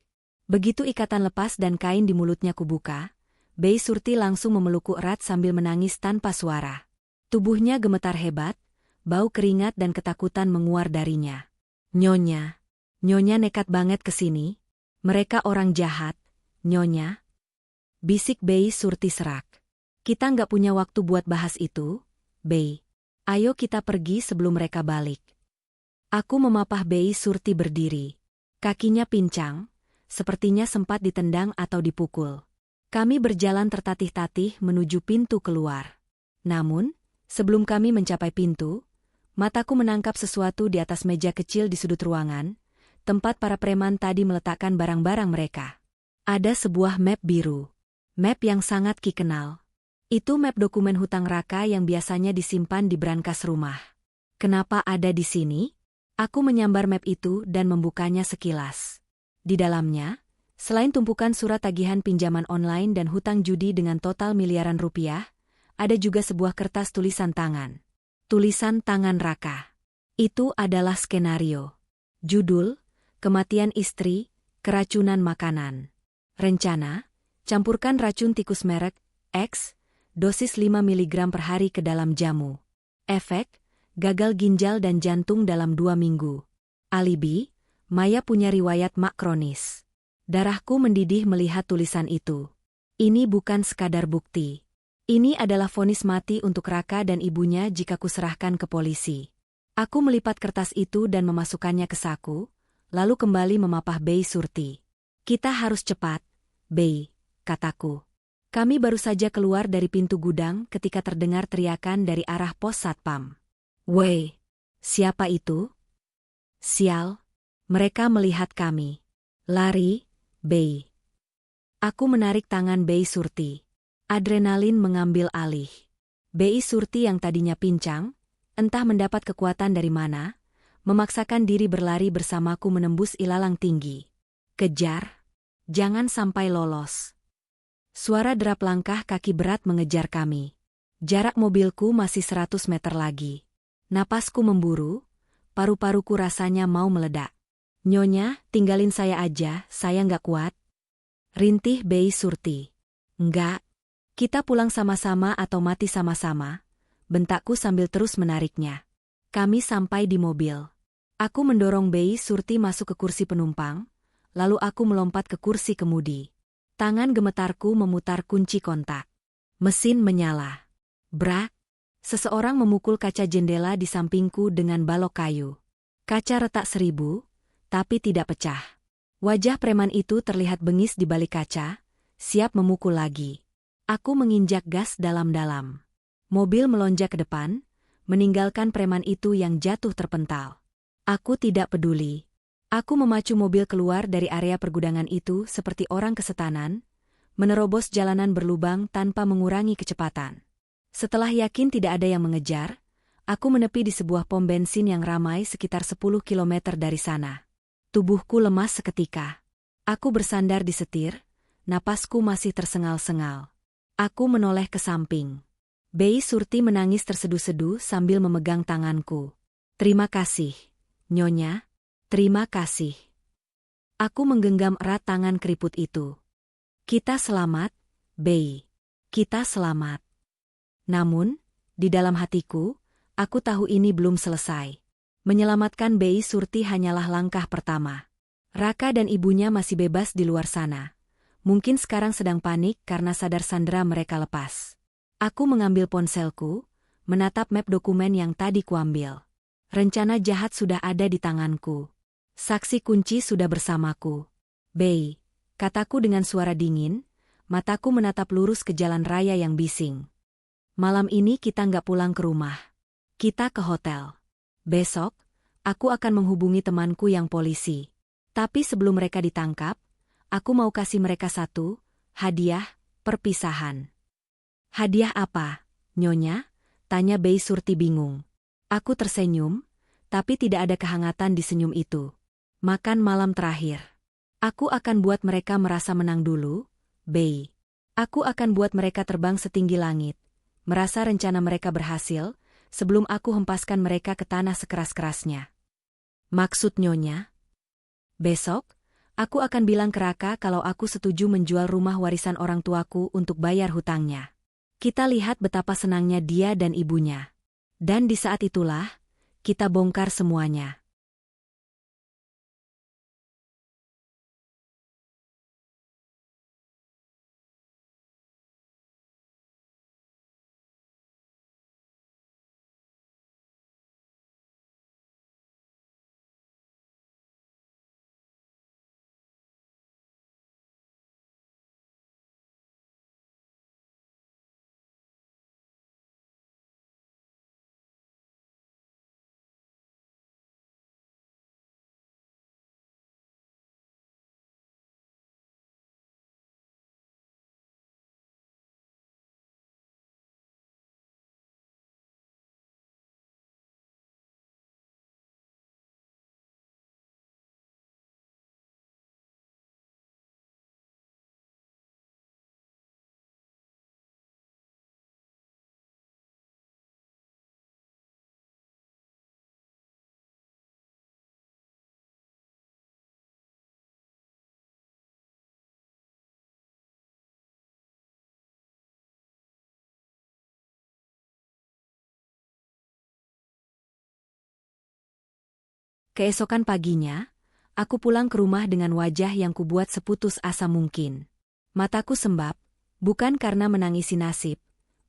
Begitu ikatan lepas dan kain di mulutnya kubuka, Bei Surti langsung memelukku erat sambil menangis tanpa suara. Tubuhnya gemetar hebat, bau keringat dan ketakutan menguar darinya. Nyonya nekat banget ke sini. Mereka orang jahat, Nyonya. Bisik Bei Surti serak. Kita nggak punya waktu buat bahas itu, Bei. Ayo kita pergi sebelum mereka balik. Aku memapah Bei Surti berdiri. Kakinya pincang, sepertinya sempat ditendang atau dipukul. Kami berjalan tertatih-tatih menuju pintu keluar. Namun, Sebelum kami mencapai pintu, mataku menangkap sesuatu di atas meja kecil di sudut ruangan, tempat para preman tadi meletakkan barang-barang mereka. Ada sebuah map biru. Map yang sangat Ki kenal. Itu map dokumen hutang Raka yang biasanya disimpan di brankas rumah. Kenapa ada di sini? Aku menyambar map itu dan membukanya sekilas. Di dalamnya, selain tumpukan surat tagihan pinjaman online dan hutang judi dengan total miliaran rupiah, ada juga sebuah kertas tulisan tangan. Tulisan tangan Raka. Itu adalah skenario. Judul, Kematian Istri, Keracunan Makanan. Rencana, campurkan racun tikus merek X, dosis 5 mg per hari ke dalam jamu. Efek, gagal ginjal dan jantung dalam 2 minggu. Alibi, Maya punya riwayat mak kronis. Darahku mendidih melihat tulisan itu. Ini bukan sekadar bukti. Ini adalah vonis mati untuk Raka dan ibunya jika kuserahkan ke polisi. Aku melipat kertas itu dan memasukkannya ke saku, lalu kembali memapah Bei Surti. Kita harus cepat, Bei, kataku. Kami baru saja keluar dari pintu gudang ketika terdengar teriakan dari arah pos satpam. Wei, siapa itu? Sial, mereka melihat kami. Lari, Bei. Aku menarik tangan Bei Surti. Adrenalin mengambil alih. Bei Surti yang tadinya pincang, entah mendapat kekuatan dari mana, memaksakan diri berlari bersamaku menembus ilalang tinggi. Kejar, jangan sampai lolos. Suara derap langkah kaki berat mengejar kami. Jarak mobilku masih 100 meter lagi. Napasku memburu, paru-paruku rasanya mau meledak. Nyonya, tinggalin saya aja, saya nggak kuat. Rintih Bei Surti. Enggak, kita pulang sama-sama atau mati sama-sama, bentakku sambil terus menariknya. Kami sampai di mobil. Aku mendorong Bei Surti masuk ke kursi penumpang, lalu aku melompat ke kursi kemudi. Tangan gemetarku memutar kunci kontak. Mesin menyala. Brak! Seseorang memukul kaca jendela di sampingku dengan balok kayu. Kaca retak 1000, tapi tidak pecah. Wajah preman itu terlihat bengis di balik kaca, siap memukul lagi. Aku menginjak gas dalam-dalam. Mobil melonjak ke depan, meninggalkan preman itu yang jatuh terpental. Aku tidak peduli. Aku memacu mobil keluar dari area pergudangan itu seperti orang kesetanan, menerobos jalanan berlubang tanpa mengurangi kecepatan. Setelah yakin tidak ada yang mengejar, aku menepi di sebuah pom bensin yang ramai sekitar 10 km dari sana. Tubuhku lemas seketika. Aku bersandar di setir, napasku masih tersengal-sengal. Aku menoleh ke samping. Bei Surti menangis terseduh-seduh sambil memegang tanganku. Terima kasih, Nyonya. Terima kasih. Aku menggenggam erat tangan keriput itu. Kita selamat, Bei. Kita selamat. Namun, di dalam hatiku, aku tahu ini belum selesai. Menyelamatkan Bei Surti hanyalah langkah pertama. Raka dan ibunya masih bebas di luar sana. Mungkin sekarang sedang panik karena sadar sandera mereka lepas. Aku mengambil ponselku, menatap map dokumen yang tadi kuambil. Rencana jahat sudah ada di tanganku. Saksi kunci sudah bersamaku. Bei, kataku dengan suara dingin, mataku menatap lurus ke jalan raya yang bising. Malam ini kita nggak pulang ke rumah. Kita ke hotel. Besok, aku akan menghubungi temanku yang polisi. Tapi sebelum mereka ditangkap, aku mau kasih mereka satu hadiah perpisahan. Hadiah apa, Nyonya? Tanya Bei Surti bingung. Aku tersenyum, tapi tidak ada kehangatan di senyum itu. Makan malam terakhir. Aku akan buat mereka merasa menang dulu, Bei. Aku akan buat mereka terbang setinggi langit, merasa rencana mereka berhasil, sebelum aku hempaskan mereka ke tanah sekeras-kerasnya. Maksud Nyonya? Besok, aku akan bilang ke Raka kalau aku setuju menjual rumah warisan orang tuaku untuk bayar hutangnya. Kita lihat betapa senangnya dia dan ibunya. Dan di saat itulah, kita bongkar semuanya. Keesokan paginya, aku pulang ke rumah dengan wajah yang kubuat seputus asa mungkin. Mataku sembab, bukan karena menangisi nasib,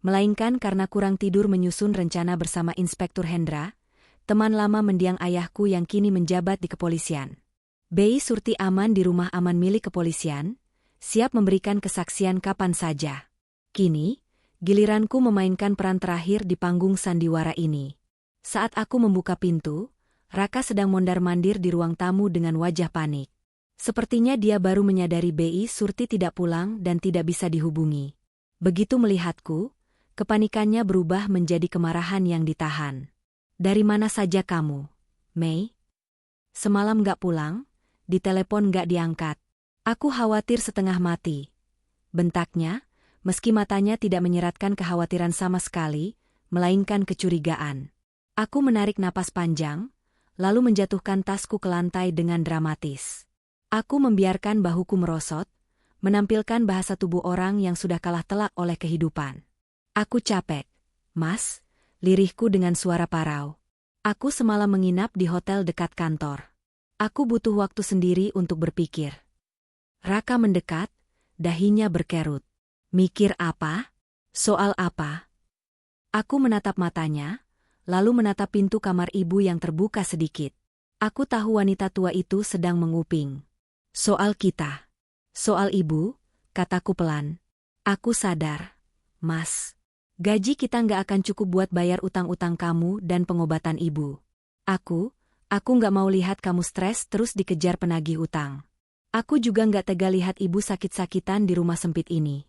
melainkan karena kurang tidur menyusun rencana bersama Inspektur Hendra, teman lama mendiang ayahku yang kini menjabat di kepolisian. Bei Surti aman di rumah aman milik kepolisian, siap memberikan kesaksian kapan saja. Kini, giliranku memainkan peran terakhir di panggung sandiwara ini. Saat aku membuka pintu, Raka sedang mondar-mandir di ruang tamu dengan wajah panik. Sepertinya dia baru menyadari Bei Surti tidak pulang dan tidak bisa dihubungi. Begitu melihatku, kepanikannya berubah menjadi kemarahan yang ditahan. Dari mana saja kamu, Mei? Semalam gak pulang, ditelepon gak diangkat. Aku khawatir setengah mati. Bentaknya, meski matanya tidak menyeratkan kekhawatiran sama sekali, melainkan kecurigaan. Aku menarik napas panjang, lalu menjatuhkan tasku ke lantai dengan dramatis. Aku membiarkan bahuku merosot, menampilkan bahasa tubuh orang yang sudah kalah telak oleh kehidupan. Aku capek, Mas, lirihku dengan suara parau. Aku semalam menginap di hotel dekat kantor. Aku butuh waktu sendiri untuk berpikir. Raka mendekat, dahinya berkerut. Mikir apa? Soal apa? Aku menatap matanya, lalu menatap pintu kamar ibu yang terbuka sedikit. Aku tahu wanita tua itu sedang menguping. Soal kita. Soal ibu, kataku pelan. Aku sadar, Mas. Gaji kita nggak akan cukup buat bayar utang-utang kamu dan pengobatan ibu. Aku nggak mau lihat kamu stres terus dikejar penagih utang. Aku juga nggak tega lihat ibu sakit-sakitan di rumah sempit ini.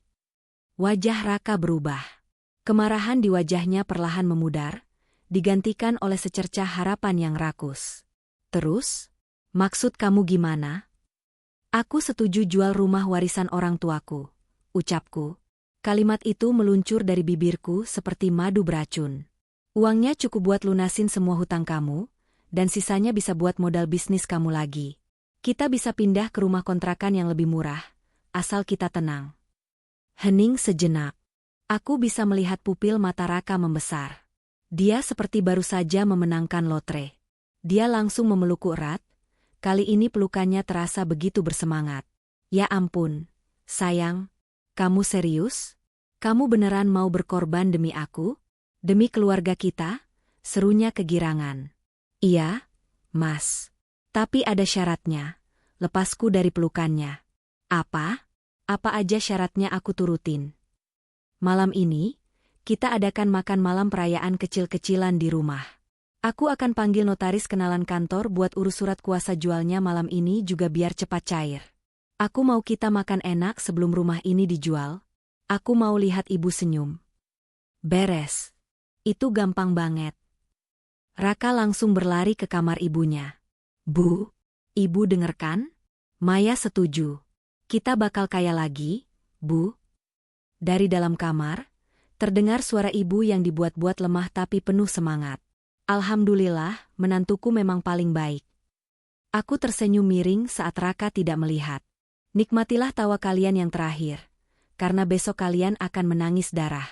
Wajah Raka berubah. Kemarahan di wajahnya perlahan memudar, digantikan oleh secercah harapan yang rakus. Terus, maksud kamu gimana? Aku setuju jual rumah warisan orang tuaku, ucapku. Kalimat itu meluncur dari bibirku seperti madu beracun. Uangnya cukup buat lunasin semua hutang kamu, dan sisanya bisa buat modal bisnis kamu lagi. Kita bisa pindah ke rumah kontrakan yang lebih murah, asal kita tenang. Hening sejenak. Aku bisa melihat pupil mata Raka membesar. Dia seperti baru saja memenangkan lotre. Dia langsung memelukku erat, kali ini pelukannya terasa begitu bersemangat. Ya ampun, sayang, kamu serius? Kamu beneran mau berkorban demi aku? Demi keluarga kita? Serunya kegirangan. Iya, Mas. Tapi ada syaratnya, lepasku dari pelukannya. Apa? Apa aja syaratnya aku turutin. Malam ini, kita adakan makan malam perayaan kecil-kecilan di rumah. Aku akan panggil notaris kenalan kantor buat urus surat kuasa jualnya malam ini juga biar cepat cair. Aku mau kita makan enak sebelum rumah ini dijual. Aku mau lihat ibu senyum. Beres. Itu gampang banget. Raka langsung berlari ke kamar ibunya. Bu, ibu dengarkan? Maya setuju. Kita bakal kaya lagi, Bu. Dari dalam kamar, terdengar suara ibu yang dibuat-buat lemah tapi penuh semangat. Alhamdulillah, menantuku memang paling baik. Aku tersenyum miring saat Raka tidak melihat. Nikmatilah tawa kalian yang terakhir, karena besok kalian akan menangis darah.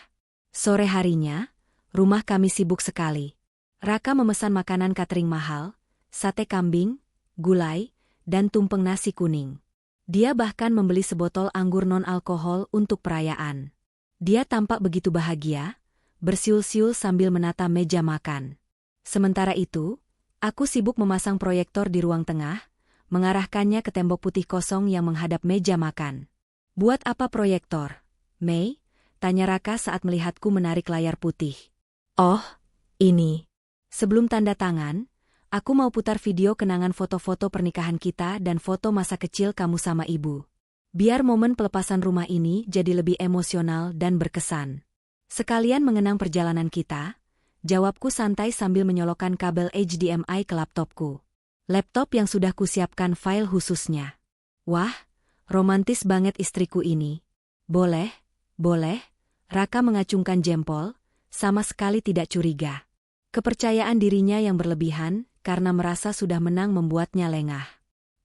Sore harinya, rumah kami sibuk sekali. Raka memesan makanan catering mahal, sate kambing, gulai, dan tumpeng nasi kuning. Dia bahkan membeli sebotol anggur non-alkohol untuk perayaan. Dia tampak begitu bahagia, bersiul-siul sambil menata meja makan. Sementara itu, aku sibuk memasang proyektor di ruang tengah, mengarahkannya ke tembok putih kosong yang menghadap meja makan. Buat apa proyektor, Mei? Tanya Raka saat melihatku menarik layar putih. Oh, ini. Sebelum tanda tangan, aku mau putar video kenangan foto-foto pernikahan kita dan foto masa kecil kamu sama ibu. Biar momen pelepasan rumah ini jadi lebih emosional dan berkesan. Sekalian mengenang perjalanan kita, jawabku santai sambil menyolokkan kabel HDMI ke laptopku. Laptop yang sudah kusiapkan file khususnya. Wah, romantis banget istriku ini. Boleh, Raka mengacungkan jempol, sama sekali tidak curiga. Kepercayaan dirinya yang berlebihan, karena merasa sudah menang membuatnya lengah.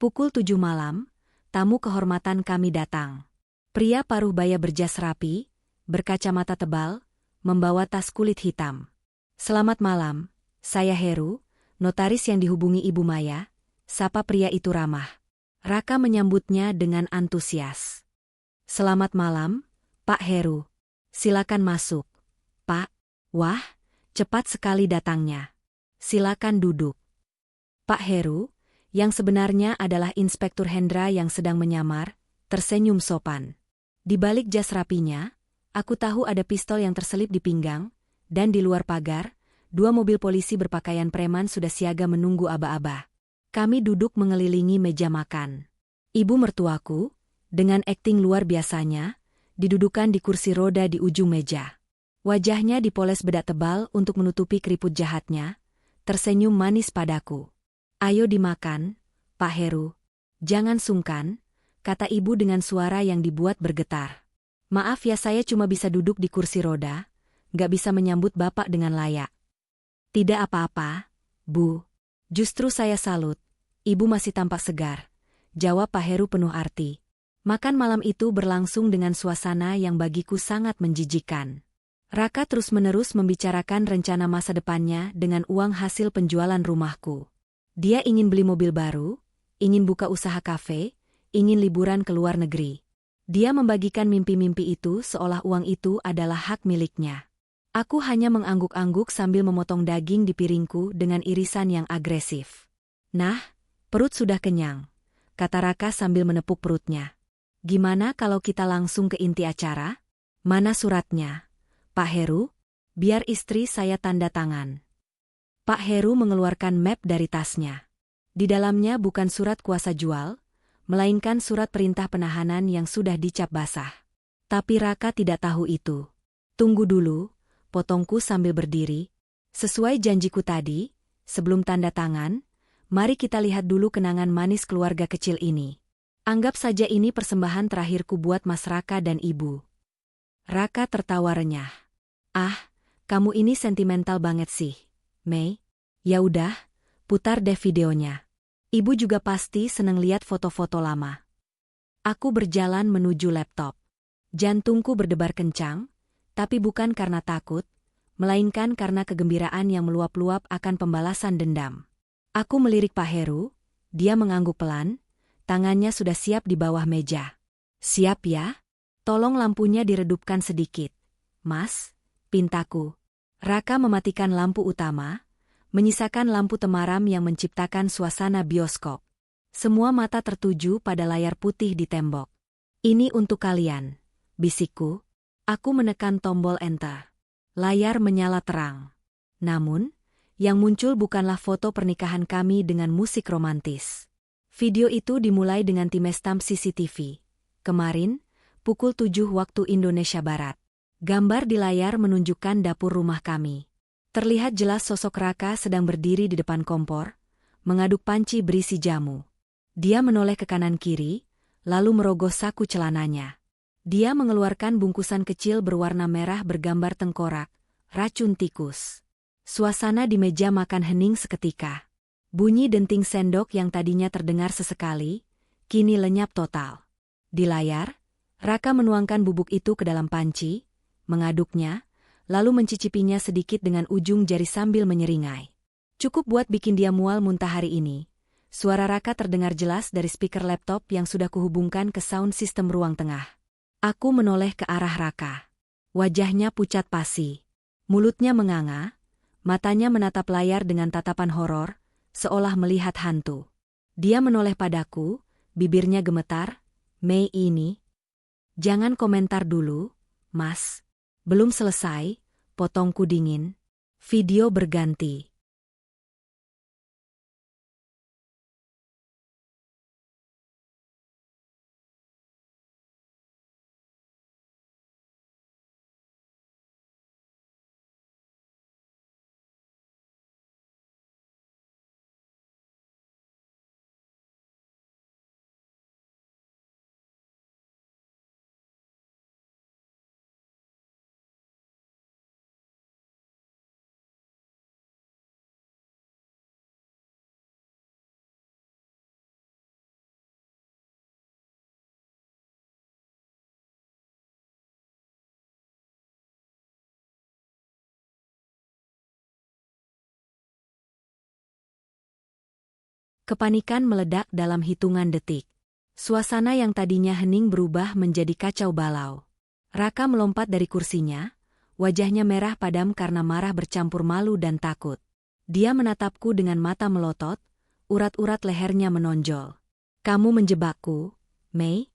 Pukul 7 malam, tamu kehormatan kami datang. Pria paruh baya berjas rapi, berkacamata tebal, membawa tas kulit hitam. Selamat malam, saya Heru, notaris yang dihubungi Ibu Maya, sapa pria itu ramah. Raka menyambutnya dengan antusias. Selamat malam, Pak Heru. Silakan masuk. Pak, wah, cepat sekali datangnya. Silakan duduk. Pak Heru, yang sebenarnya adalah Inspektur Hendra yang sedang menyamar, tersenyum sopan. Di balik jas rapinya, aku tahu ada pistol yang terselip di pinggang, dan di luar pagar, 2 mobil polisi berpakaian preman sudah siaga menunggu aba-aba. Kami duduk mengelilingi meja makan. Ibu mertuaku, dengan akting luar biasanya, didudukan di kursi roda di ujung meja. Wajahnya dipoles bedak tebal untuk menutupi keriput jahatnya, tersenyum manis padaku. Ayo dimakan, Pak Heru. Jangan sungkan, kata ibu dengan suara yang dibuat bergetar. Maaf ya, saya cuma bisa duduk di kursi roda, gak bisa menyambut Bapak dengan layak. Tidak apa-apa, Bu. Justru saya salut. Ibu masih tampak segar, jawab Pak Heru penuh arti. Makan malam itu berlangsung dengan suasana yang bagiku sangat menjijikan. Raka terus-menerus membicarakan rencana masa depannya dengan uang hasil penjualan rumahku. Dia ingin beli mobil baru, ingin buka usaha kafe, ingin liburan ke luar negeri. Dia membagikan mimpi-mimpi itu seolah uang itu adalah hak miliknya. Aku hanya mengangguk-angguk sambil memotong daging di piringku dengan irisan yang agresif. Nah, perut sudah kenyang, kata Raka sambil menepuk perutnya. Gimana kalau kita langsung ke inti acara? Mana suratnya, Pak Heru? Biar istri saya tanda tangan. Pak Heru mengeluarkan map dari tasnya. Di dalamnya bukan surat kuasa jual, melainkan surat perintah penahanan yang sudah dicap basah. Tapi Raka tidak tahu itu. Tunggu dulu, potongku sambil berdiri. Sesuai janjiku tadi, sebelum tanda tangan, mari kita lihat dulu kenangan manis keluarga kecil ini. Anggap saja ini persembahan terakhirku buat Mas Raka dan Ibu. Raka tertawa renyah. Ah, kamu ini sentimental banget sih, Mei. Ya udah, putar deh videonya. Ibu juga pasti seneng lihat foto-foto lama. Aku berjalan menuju laptop. Jantungku berdebar kencang, tapi bukan karena takut, melainkan karena kegembiraan yang meluap-luap akan pembalasan dendam. Aku melirik Pak Heru, dia mengangguk pelan, tangannya sudah siap di bawah meja. Siap ya? Tolong lampunya diredupkan sedikit. Mas, pintaku. Raka mematikan lampu utama, menyisakan lampu temaram yang menciptakan suasana bioskop. Semua mata tertuju pada layar putih di tembok. Ini untuk kalian, bisikku. Aku menekan tombol enter. Layar menyala terang. Namun, yang muncul bukanlah foto pernikahan kami dengan musik romantis. Video itu dimulai dengan timestamp CCTV. Kemarin, pukul 7 waktu Indonesia Barat. Gambar di layar menunjukkan dapur rumah kami. Terlihat jelas sosok Raka sedang berdiri di depan kompor, mengaduk panci berisi jamu. Dia menoleh ke kanan-kiri, lalu merogoh saku celananya. Dia mengeluarkan bungkusan kecil berwarna merah bergambar tengkorak, racun tikus. Suasana di meja makan hening seketika. Bunyi denting sendok yang tadinya terdengar sesekali, kini lenyap total. Di layar, Raka menuangkan bubuk itu ke dalam panci, mengaduknya, lalu mencicipinya sedikit dengan ujung jari sambil menyeringai. Cukup buat bikin dia mual muntah hari ini. Suara Raka terdengar jelas dari speaker laptop yang sudah kuhubungkan ke sound system ruang tengah. Aku menoleh ke arah Raka. Wajahnya pucat pasi. Mulutnya menganga, matanya menatap layar dengan tatapan horor, seolah melihat hantu. Dia menoleh padaku, bibirnya gemetar. Mei ini. Jangan komentar dulu, Mas. Belum selesai, potongku dingin. Video berganti. Kepanikan meledak dalam hitungan detik. Suasana yang tadinya hening berubah menjadi kacau balau. Raka melompat dari kursinya, wajahnya merah padam karena marah bercampur malu dan takut. Dia menatapku dengan mata melotot, urat-urat lehernya menonjol. "Kamu menjebakku, Mei?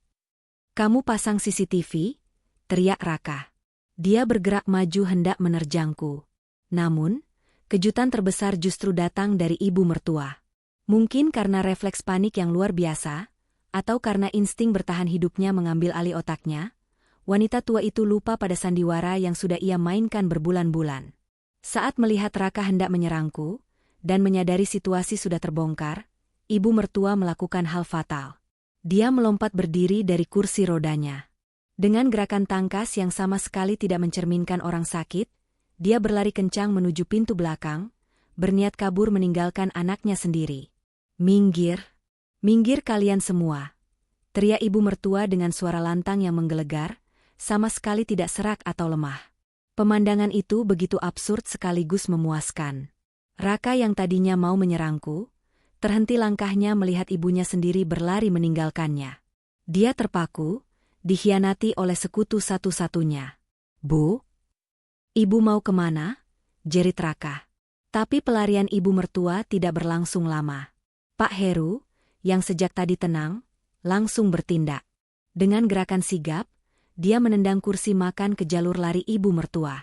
Kamu pasang CCTV?" teriak Raka. Dia bergerak maju hendak menerjangku. Namun, kejutan terbesar justru datang dari ibu mertua. Mungkin karena refleks panik yang luar biasa, atau karena insting bertahan hidupnya mengambil alih otaknya, wanita tua itu lupa pada sandiwara yang sudah ia mainkan berbulan-bulan. Saat melihat Raka hendak menyerangku, dan menyadari situasi sudah terbongkar, ibu mertua melakukan hal fatal. Dia melompat berdiri dari kursi rodanya. Dengan gerakan tangkas yang sama sekali tidak mencerminkan orang sakit, dia berlari kencang menuju pintu belakang, berniat kabur meninggalkan anaknya sendiri. "Minggir! Minggir kalian semua!" teriak ibu mertua dengan suara lantang yang menggelegar, sama sekali tidak serak atau lemah. Pemandangan itu begitu absurd sekaligus memuaskan. Raka yang tadinya mau menyerangku, terhenti langkahnya melihat ibunya sendiri berlari meninggalkannya. Dia terpaku, dikhianati oleh sekutu satu-satunya. "Bu? Ibu mau kemana?" jerit Raka. Tapi pelarian ibu mertua tidak berlangsung lama. Pak Heru, yang sejak tadi tenang, langsung bertindak. Dengan gerakan sigap, dia menendang kursi makan ke jalur lari ibu mertua.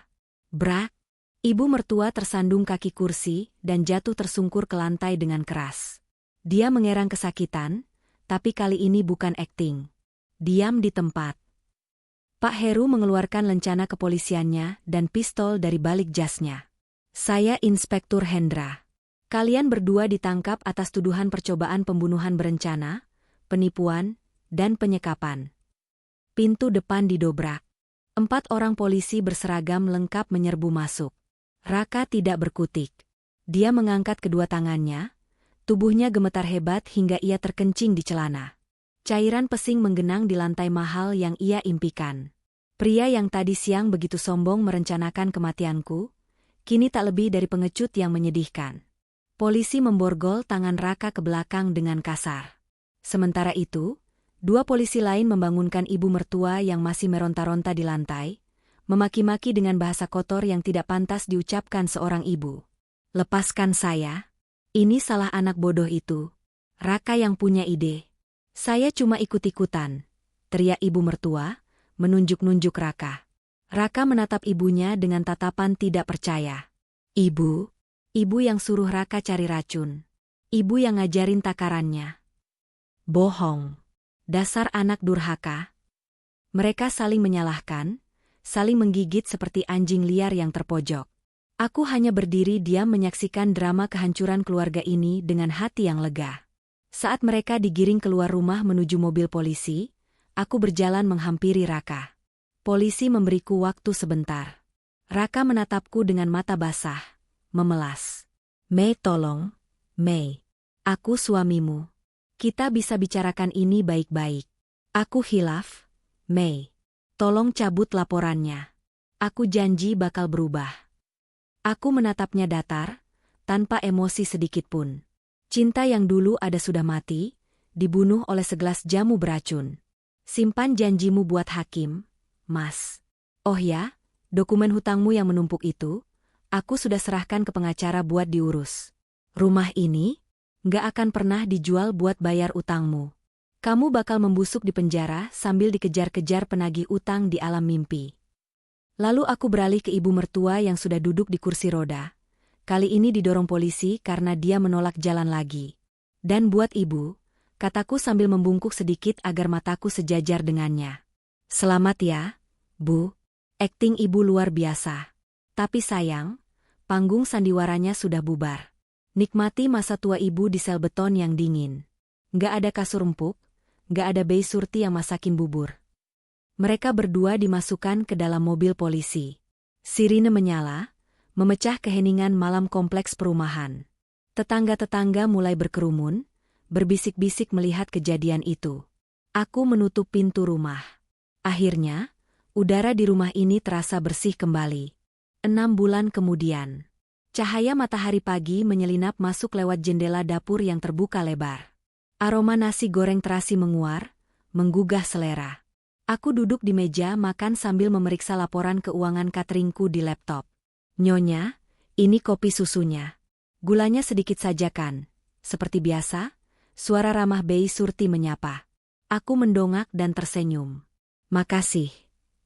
Brak! Ibu mertua tersandung kaki kursi dan jatuh tersungkur ke lantai dengan keras. Dia mengerang kesakitan, tapi kali ini bukan akting. Diam di tempat. Pak Heru mengeluarkan lencana kepolisiannya dan pistol dari balik jasnya. "Saya Inspektur Hendra. Kalian berdua ditangkap atas tuduhan percobaan pembunuhan berencana, penipuan, dan penyekapan." Pintu depan didobrak. 4 orang polisi berseragam lengkap menyerbu masuk. Raka tidak berkutik. Dia mengangkat kedua tangannya, tubuhnya gemetar hebat hingga ia terkencing di celana. Cairan pesing menggenang di lantai mahal yang ia impikan. Pria yang tadi siang begitu sombong merencanakan kematianku, kini tak lebih dari pengecut yang menyedihkan. Polisi memborgol tangan Raka ke belakang dengan kasar. Sementara itu, 2 polisi lain membangunkan ibu mertua yang masih meronta-ronta di lantai, memaki-maki dengan bahasa kotor yang tidak pantas diucapkan seorang ibu. "Lepaskan saya. Ini salah anak bodoh itu. Raka yang punya ide. Saya cuma ikut-ikutan," teriak ibu mertua, menunjuk-nunjuk Raka. Raka menatap ibunya dengan tatapan tidak percaya. "Ibu? Ibu yang suruh Raka cari racun. Ibu yang ngajarin takarannya." "Bohong. Dasar anak durhaka." Mereka saling menyalahkan, saling menggigit seperti anjing liar yang terpojok. Aku hanya berdiri diam menyaksikan drama kehancuran keluarga ini dengan hati yang lega. Saat mereka digiring keluar rumah menuju mobil polisi, aku berjalan menghampiri Raka. Polisi memberiku waktu sebentar. Raka menatapku dengan mata basah, memelas. "Mei, tolong. Mei. Aku suamimu. Kita bisa bicarakan ini baik-baik. Aku hilaf. Mei. Tolong cabut laporannya. Aku janji bakal berubah." Aku menatapnya datar, tanpa emosi sedikitpun. Cinta yang dulu ada sudah mati, dibunuh oleh segelas jamu beracun. "Simpan janjimu buat hakim, Mas. Oh ya, dokumen hutangmu yang menumpuk itu, aku sudah serahkan ke pengacara buat diurus. Rumah ini nggak akan pernah dijual buat bayar utangmu. Kamu bakal membusuk di penjara sambil dikejar-kejar penagih utang di alam mimpi." Lalu aku beralih ke ibu mertua yang sudah duduk di kursi roda. Kali ini didorong polisi karena dia menolak jalan lagi. "Dan buat ibu," kataku sambil membungkuk sedikit agar mataku sejajar dengannya. "Selamat ya, Bu. Akting ibu luar biasa. Tapi sayang, panggung sandiwaranya sudah bubar. Nikmati masa tua ibu di sel beton yang dingin. Nggak ada kasur empuk, nggak ada Bei Surti yang masakin bubur." Mereka berdua dimasukkan ke dalam mobil polisi. Sirine menyala, memecah keheningan malam kompleks perumahan. Tetangga-tetangga mulai berkerumun, berbisik-bisik melihat kejadian itu. Aku menutup pintu rumah. Akhirnya, udara di rumah ini terasa bersih kembali. 6 bulan kemudian. Cahaya matahari pagi menyelinap masuk lewat jendela dapur yang terbuka lebar. Aroma nasi goreng terasi menguar, menggugah selera. Aku duduk di meja makan sambil memeriksa laporan keuangan cateringku di laptop. Nyonya, ini kopi susunya. Gulanya sedikit saja kan? Seperti biasa, suara ramah Bei Surti menyapa. Aku mendongak dan tersenyum. Makasih,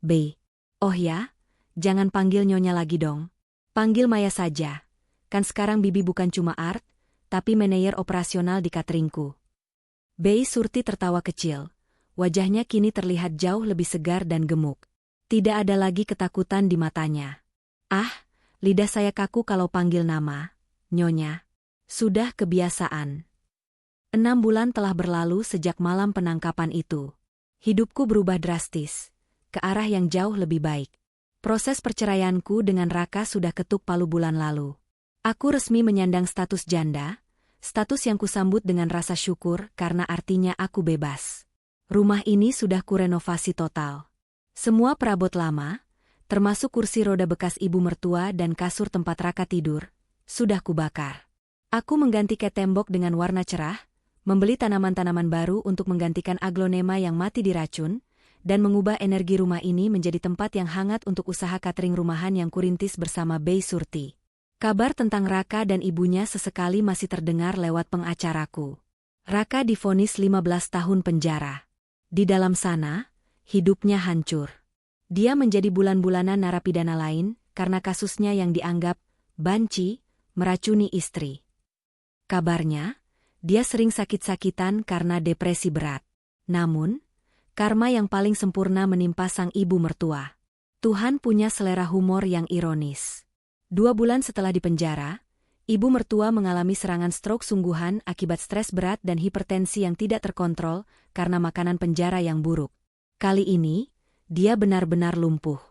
Bei. Oh ya, jangan panggil Nyonya lagi dong. Panggil Maya saja. Kan sekarang Bibi bukan cuma art, tapi manajer operasional di cateringku. Bei Surti tertawa kecil. Wajahnya kini terlihat jauh lebih segar dan gemuk. Tidak ada lagi ketakutan di matanya. Ah, lidah saya kaku kalau panggil nama, Nyonya. Sudah kebiasaan. 6 bulan telah berlalu sejak malam penangkapan itu. Hidupku berubah drastis, ke arah yang jauh lebih baik. Proses perceraianku dengan Raka sudah ketuk palu bulan lalu. Aku resmi menyandang status janda, status yang kusambut dengan rasa syukur karena artinya aku bebas. Rumah ini sudah kurenovasi total. Semua perabot lama, termasuk kursi roda bekas ibu mertua dan kasur tempat Raka tidur, sudah kubakar. Aku mengganti cat tembok dengan warna cerah, membeli tanaman-tanaman baru untuk menggantikan aglonema yang mati diracun, dan mengubah energi rumah ini menjadi tempat yang hangat untuk usaha catering rumahan yang kurintis bersama Bei Surti. Kabar tentang Raka dan ibunya sesekali masih terdengar lewat pengacaraku. Raka divonis 15 tahun penjara. Di dalam sana, hidupnya hancur. Dia menjadi bulan-bulanan narapidana lain karena kasusnya yang dianggap banci, meracuni istri. Kabarnya, dia sering sakit-sakitan karena depresi berat. Namun, karma yang paling sempurna menimpa sang ibu mertua. Tuhan punya selera humor yang ironis. 2 bulan setelah dipenjara, ibu mertua mengalami serangan stroke sungguhan akibat stres berat dan hipertensi yang tidak terkontrol karena makanan penjara yang buruk. Kali ini, dia benar-benar lumpuh.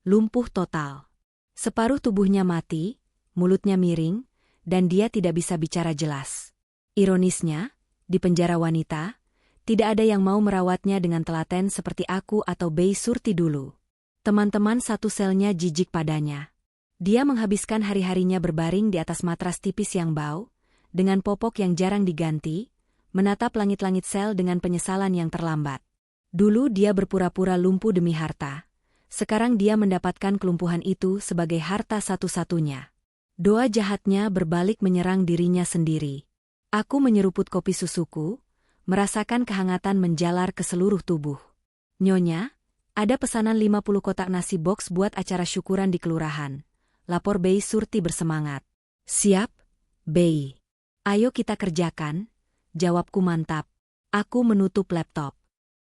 Lumpuh total. Separuh tubuhnya mati, mulutnya miring, dan dia tidak bisa bicara jelas. Ironisnya, di penjara wanita, tidak ada yang mau merawatnya dengan telaten seperti aku atau Bei Surti dulu. Teman-teman satu selnya jijik padanya. Dia menghabiskan hari-harinya berbaring di atas matras tipis yang bau, dengan popok yang jarang diganti, menatap langit-langit sel dengan penyesalan yang terlambat. Dulu dia berpura-pura lumpuh demi harta. Sekarang dia mendapatkan kelumpuhan itu sebagai harta satu-satunya. Doa jahatnya berbalik menyerang dirinya sendiri. Aku menyeruput kopi susuku, merasakan kehangatan menjalar ke seluruh tubuh. Nyonya, ada pesanan 50 kotak nasi box buat acara syukuran di kelurahan. Lapor Bei Surti bersemangat. Siap, Bei. Ayo kita kerjakan, jawabku mantap. Aku menutup laptop.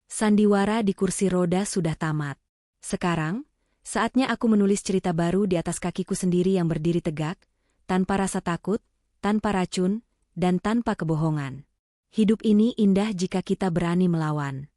Sandiwara di kursi roda sudah tamat. Sekarang, saatnya aku menulis cerita baru di atas kakiku sendiri yang berdiri tegak, tanpa rasa takut, tanpa racun, dan tanpa kebohongan. Hidup ini indah jika kita berani melawan.